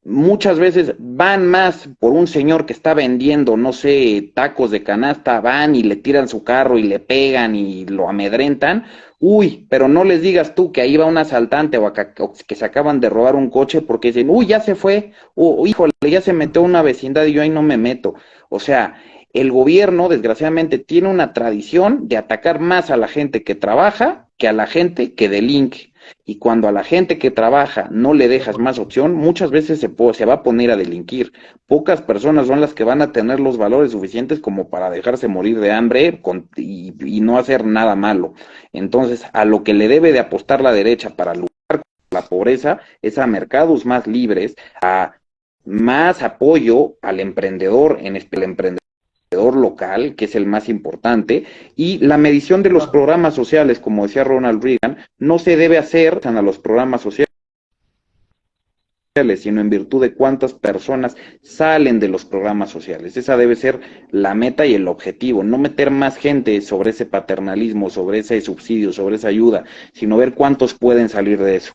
muchas veces van más por un señor que está vendiendo, no sé, tacos de canasta, van y le tiran su carro y le pegan y lo amedrentan? Uy, pero no les digas tú que ahí va un asaltante o que se acaban de robar un coche porque dicen, uy, ya se fue, o híjole, ya se metió a una vecindad y yo ahí no me meto. O sea, El gobierno, desgraciadamente, tiene una tradición de atacar más a la gente que trabaja que a la gente que delinque. Y cuando a la gente que trabaja no le De dejas acuerdo. más opción, muchas veces se va a poner a delinquir. Pocas personas son las que van a tener los valores suficientes como para dejarse morir de hambre y no hacer nada malo. Entonces, a lo que le debe de apostar la derecha para luchar contra la pobreza es a mercados más libres, a más apoyo al emprendedor, en el emprendedor local, que es el más importante, y la medición de los Claro. programas sociales, como decía Ronald Reagan, no se debe hacer a los programas sociales, sino en virtud de cuántas personas salen de los programas sociales. Esa debe ser la meta y el objetivo, no meter más gente sobre ese paternalismo, sobre ese subsidio, sobre esa ayuda, sino ver cuántos pueden salir de eso.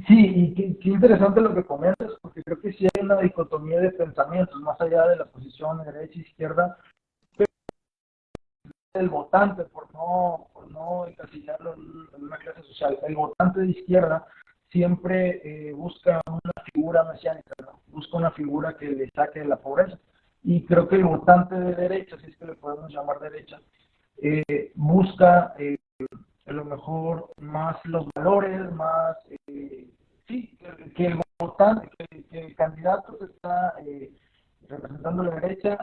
Sí, y qué interesante lo que comentas, porque creo que sí hay una dicotomía de pensamientos, más allá de la posición de derecha e izquierda, el votante, por no encasillarlo en una clase social, el votante de izquierda siempre busca una figura mesiánica, ¿no? Busca una figura que le saque de la pobreza. Y creo que el votante de derecha, si es que le podemos llamar derecha, busca a lo mejor más los valores, más, sí, que el votante, que el candidato que está representando la derecha,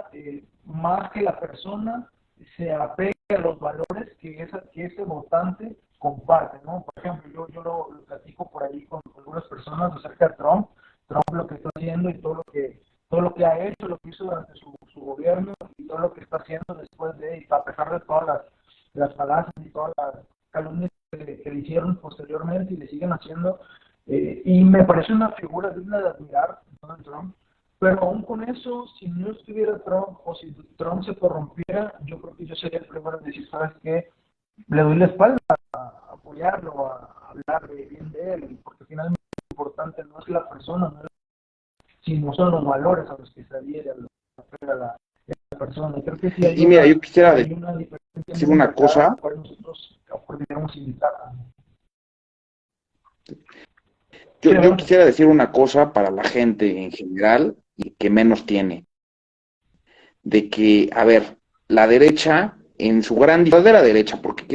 más que la persona, se apega a los valores que ese votante comparte, ¿no? Por ejemplo, yo lo platico por ahí con algunas personas acerca de Trump, lo que está haciendo y todo lo que ha hecho, lo que hizo durante su gobierno y todo lo que está haciendo después de, y a pesar de todas las falacias y todas las calumnias que le hicieron posteriormente y le siguen haciendo, y me parece una figura digna de admirar, Donald Trump, pero aún con eso, si no estuviera Trump o si Trump se corrompiera, yo creo que yo sería el primero en decir, ¿sabes qué? Le doy la espalda a apoyarlo, a hablar bien de él, porque finalmente lo importante no es la persona, no es, sino son los valores a los que se adhiere a la persona. Y creo que sí Y mira, yo quisiera hay una diferencia decir muy una marcada a cosa, la cual nosotros podríamos invitar. Sí, yo adelante. quisiera decir una cosa para la gente en general y que menos tiene, de que, a ver, la derecha, en su gran de la derecha, porque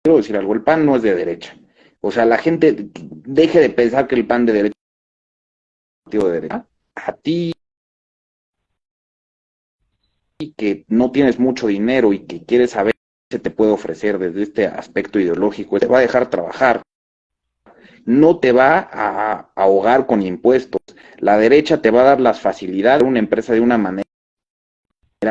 quiero decir algo, el PAN no es de derecha. O sea, la gente deje de pensar que el PAN de derecha es partido de derecha. A ti que no tienes mucho dinero y que quieres saber qué se te puede ofrecer desde este aspecto ideológico, te va a dejar trabajar, no te va a ahogar con impuestos. La derecha te va a dar las facilidades de una empresa de una manera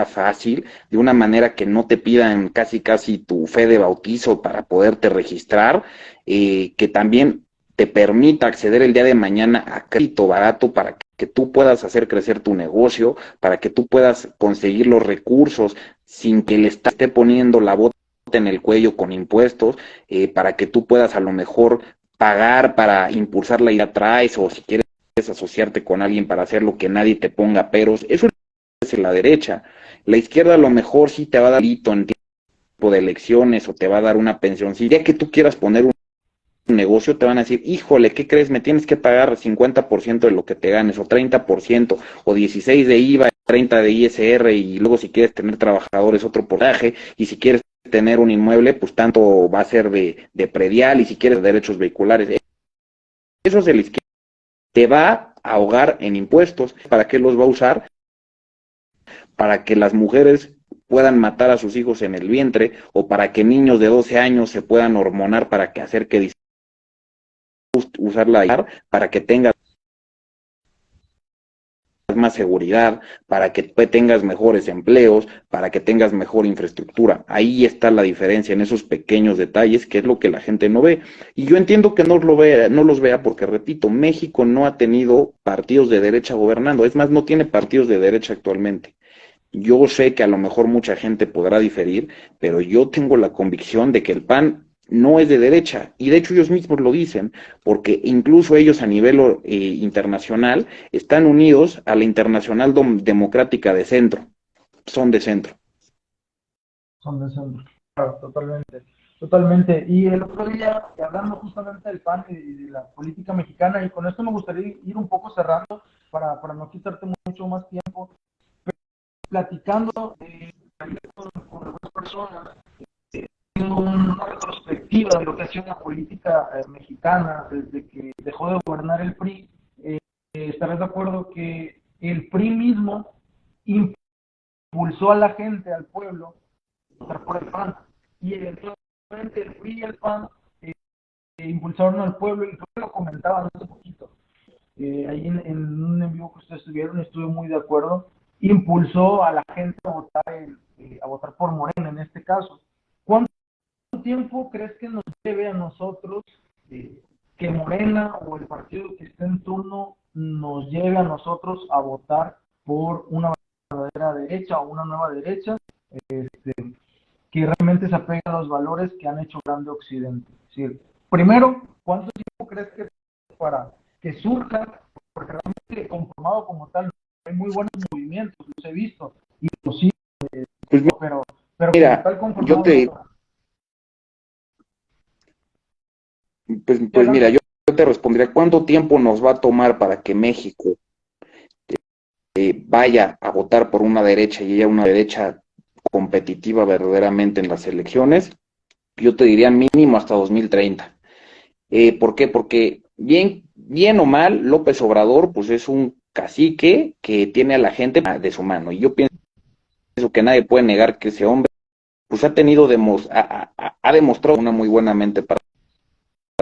fácil, de una manera que no te pidan casi tu fe de bautizo para poderte registrar, que también te permita acceder el día de mañana a crédito barato para que tú puedas hacer crecer tu negocio, para que tú puedas conseguir los recursos sin que le esté poniendo la bota en el cuello con impuestos, para que tú puedas a lo mejor pagar para impulsar la idea traes o si quieres asociarte con alguien para hacerlo que nadie te ponga peros. Eso es la derecha. La izquierda a lo mejor sí te va a dar un en tiempo de elecciones o te va a dar una pensión. Si ya que tú quieras poner un negocio, te van a decir, híjole, ¿qué crees? Me tienes que pagar 50% de lo que te ganes, o 30%, o 16 de IVA, 30 de ISR, y luego si quieres tener trabajadores, otro porcentaje, y si quieres tener un inmueble, pues tanto va a ser de predial, y si quieres derechos vehiculares. Eso es el izquierda. Te va a ahogar en impuestos. ¿Para qué los va a usar? Para que las mujeres puedan matar a sus hijos en el vientre o para que niños de 12 años se puedan hormonar para que hacer que usarla para que tengas más seguridad, para que tengas mejores empleos, para que tengas mejor infraestructura. Ahí está la diferencia en esos pequeños detalles, que es lo que la gente no ve. Y yo entiendo que no los vea porque, repito, México no ha tenido partidos de derecha gobernando. Es más, no tiene partidos de derecha actualmente. Yo sé que a lo mejor mucha gente podrá diferir, pero yo tengo la convicción de que el PAN no es de derecha, y de hecho ellos mismos lo dicen, porque incluso ellos a nivel internacional están unidos a la Internacional Democrática de Centro, son de centro. Son de centro. Claro, totalmente. Totalmente. Y el otro día, hablando justamente del PAN y de la política mexicana, y con esto me gustaría ir un poco cerrando para no quitarte mucho más tiempo. platicando con algunas personas, haciendo una retrospectiva de lo que ha sido la política mexicana desde que dejó de gobernar el PRI, estarás de acuerdo que el PRI mismo impulsó a la gente, al pueblo, a votar por el PAN. Y eventualmente el PRI y el PAN impulsaron al pueblo, y creo que lo comentaban hace poquito, ahí en un en vivo que ustedes estuvieron, estuve muy de acuerdo, impulsó a la gente a votar por Morena en este caso. ¿Cuánto tiempo crees que nos debe a nosotros que Morena o el partido que esté en turno nos lleve a nosotros a votar por una verdadera derecha o una nueva derecha este, que realmente se apegue a los valores que han hecho grande Occidente? Es decir, primero, ¿cuánto tiempo crees que para que surja? Porque realmente conformado como tal hay muy buenos movimientos, los he visto y los sigo, Pues pero como mira, tal yo conformado te, no. Sí, pues mira, adelante. yo te respondería, ¿cuánto tiempo nos va a tomar para que México vaya a votar por una derecha y haya una derecha competitiva verdaderamente en las elecciones? Yo te diría mínimo hasta 2030. ¿Por qué? Porque bien o mal, López Obrador pues es un cacique que tiene a la gente de su mano. Y yo pienso que nadie puede negar que ese hombre pues ha demostrado una muy buena mente para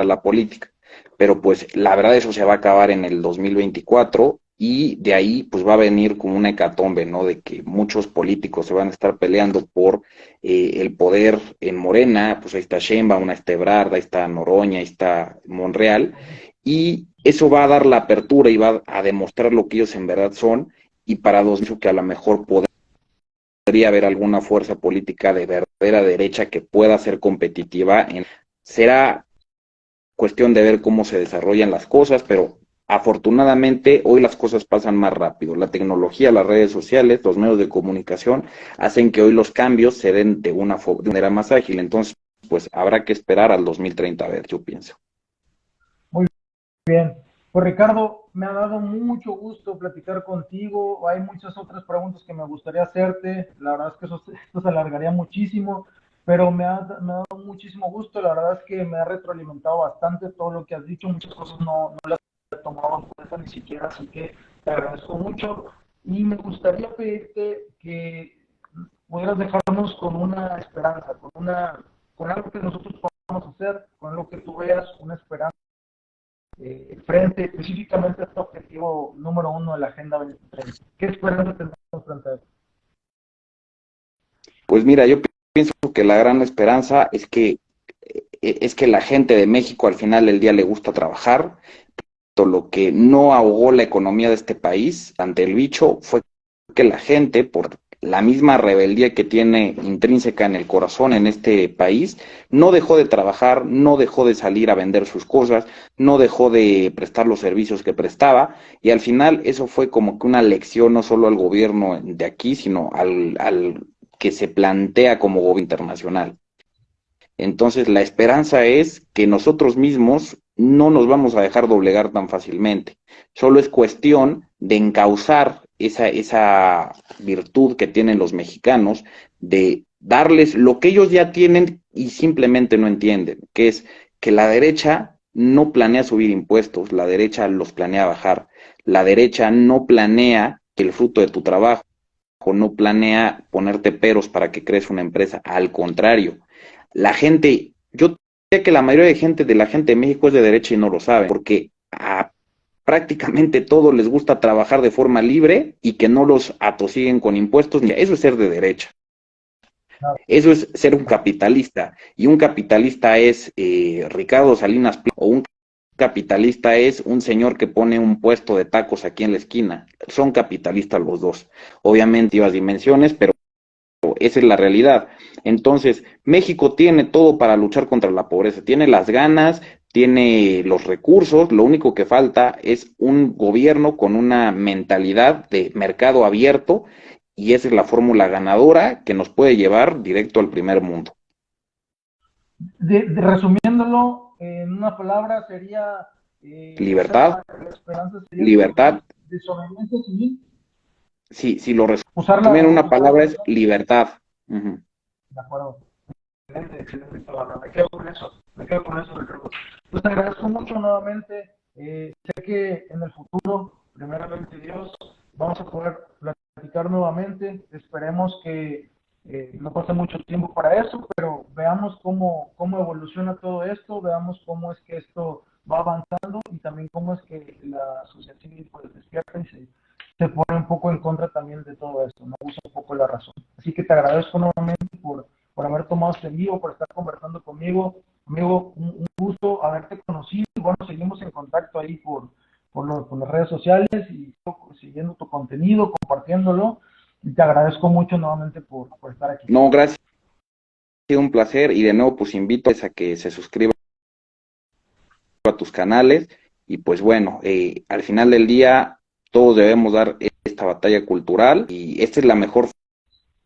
la política. Pero pues la verdad eso se va a acabar en el 2024 y de ahí pues va a venir como una hecatombe, ¿no? De que muchos políticos se van a estar peleando por el poder en Morena, pues ahí está Sheinbaum, ahí está Ebrard, ahí está Noroña, ahí está Monreal, y eso va a dar la apertura y va a demostrar lo que ellos en verdad son, y para 2000 que a lo mejor podría haber alguna fuerza política de verdadera derecha que pueda ser competitiva. Será cuestión de ver cómo se desarrollan las cosas, pero afortunadamente hoy las cosas pasan más rápido. La tecnología, las redes sociales, los medios de comunicación hacen que hoy los cambios se den de una manera más ágil. Entonces, pues habrá que esperar al 2030 a ver, yo pienso. Muy bien. Pues Ricardo, me ha dado mucho gusto platicar contigo. Hay muchas otras preguntas que me gustaría hacerte. La verdad es que esto se alargaría muchísimo, pero me ha dado muchísimo gusto. La verdad es que me ha retroalimentado bastante todo lo que has dicho. Muchas cosas no las he tomado en cuenta ni siquiera, así que te agradezco mucho. Y me gustaría pedirte que pudieras dejarnos con una esperanza, con algo que nosotros podamos hacer, con algo que tú veas, una esperanza frente específicamente a este objetivo número uno de la Agenda 2030. ¿Qué esperanza tenemos frente a eso? Pues mira, yo pienso que la gran esperanza es que la gente de México al final del día le gusta trabajar. Lo que no ahogó la economía de este país ante el bicho fue que la gente, por la misma rebeldía que tiene intrínseca en el corazón en este país, no dejó de trabajar, no dejó de salir a vender sus cosas, no dejó de prestar los servicios que prestaba, y al final eso fue como que una lección no solo al gobierno de aquí, sino al que se plantea como gobierno internacional. Entonces, la esperanza es que nosotros mismos no nos vamos a dejar doblegar tan fácilmente. Solo es cuestión de encauzar esa virtud que tienen los mexicanos, de darles lo que ellos ya tienen y simplemente no entienden, que es que la derecha no planea subir impuestos, la derecha los planea bajar, la derecha no planea que el fruto de tu trabajo, no planea ponerte peros para que crees una empresa, al contrario, la gente, yo diría que la mayoría de la gente de México es de derecha y no lo sabe, porque a prácticamente todos les gusta trabajar de forma libre y que no los atosiguen con impuestos. Eso es ser de derecha. Eso es ser un capitalista. Y un capitalista es Ricardo Salinas Pliego, o un capitalista es un señor que pone un puesto de tacos aquí en la esquina. Son capitalistas los dos. Obviamente ibas dimensiones, pero esa es la realidad. Entonces, México tiene todo para luchar contra la pobreza, tiene las ganas, tiene los recursos, lo único que falta es un gobierno con una mentalidad de mercado abierto y esa es la fórmula ganadora que nos puede llevar directo al primer mundo. Resumiéndolo en una palabra, sería Libertad, la esperanza sería libertad, desobediencia civil. si lo Usarla, resumen en una palabra es usarla, libertad. Ujú. de acuerdo. Excelente, excelente palabra. Me quedo con eso, me quedo con eso, Ricardo. Pues te agradezco mucho nuevamente. Sé que en el futuro, primeramente Dios, vamos a poder platicar nuevamente. Esperemos que no pase mucho tiempo para eso, pero veamos cómo evoluciona todo esto, veamos cómo es que esto va avanzando y también cómo es que la sociedad civil pues despierta y se pone un poco en contra también de todo esto, no usa un poco la razón. Así que te agradezco nuevamente por haber tomado este envío, por estar conversando conmigo. Amigo, un gusto haberte conocido. Bueno, seguimos en contacto ahí por las redes sociales y siguiendo tu contenido, compartiéndolo. Y te agradezco mucho nuevamente por estar aquí. No, gracias, ha sido un placer y de nuevo pues invito a que se suscriban a tus canales y pues bueno, al final del día todos debemos dar esta batalla cultural y esta es la mejor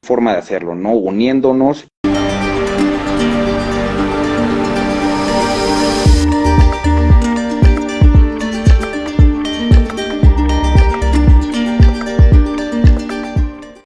forma de hacerlo, ¿no? Uniéndonos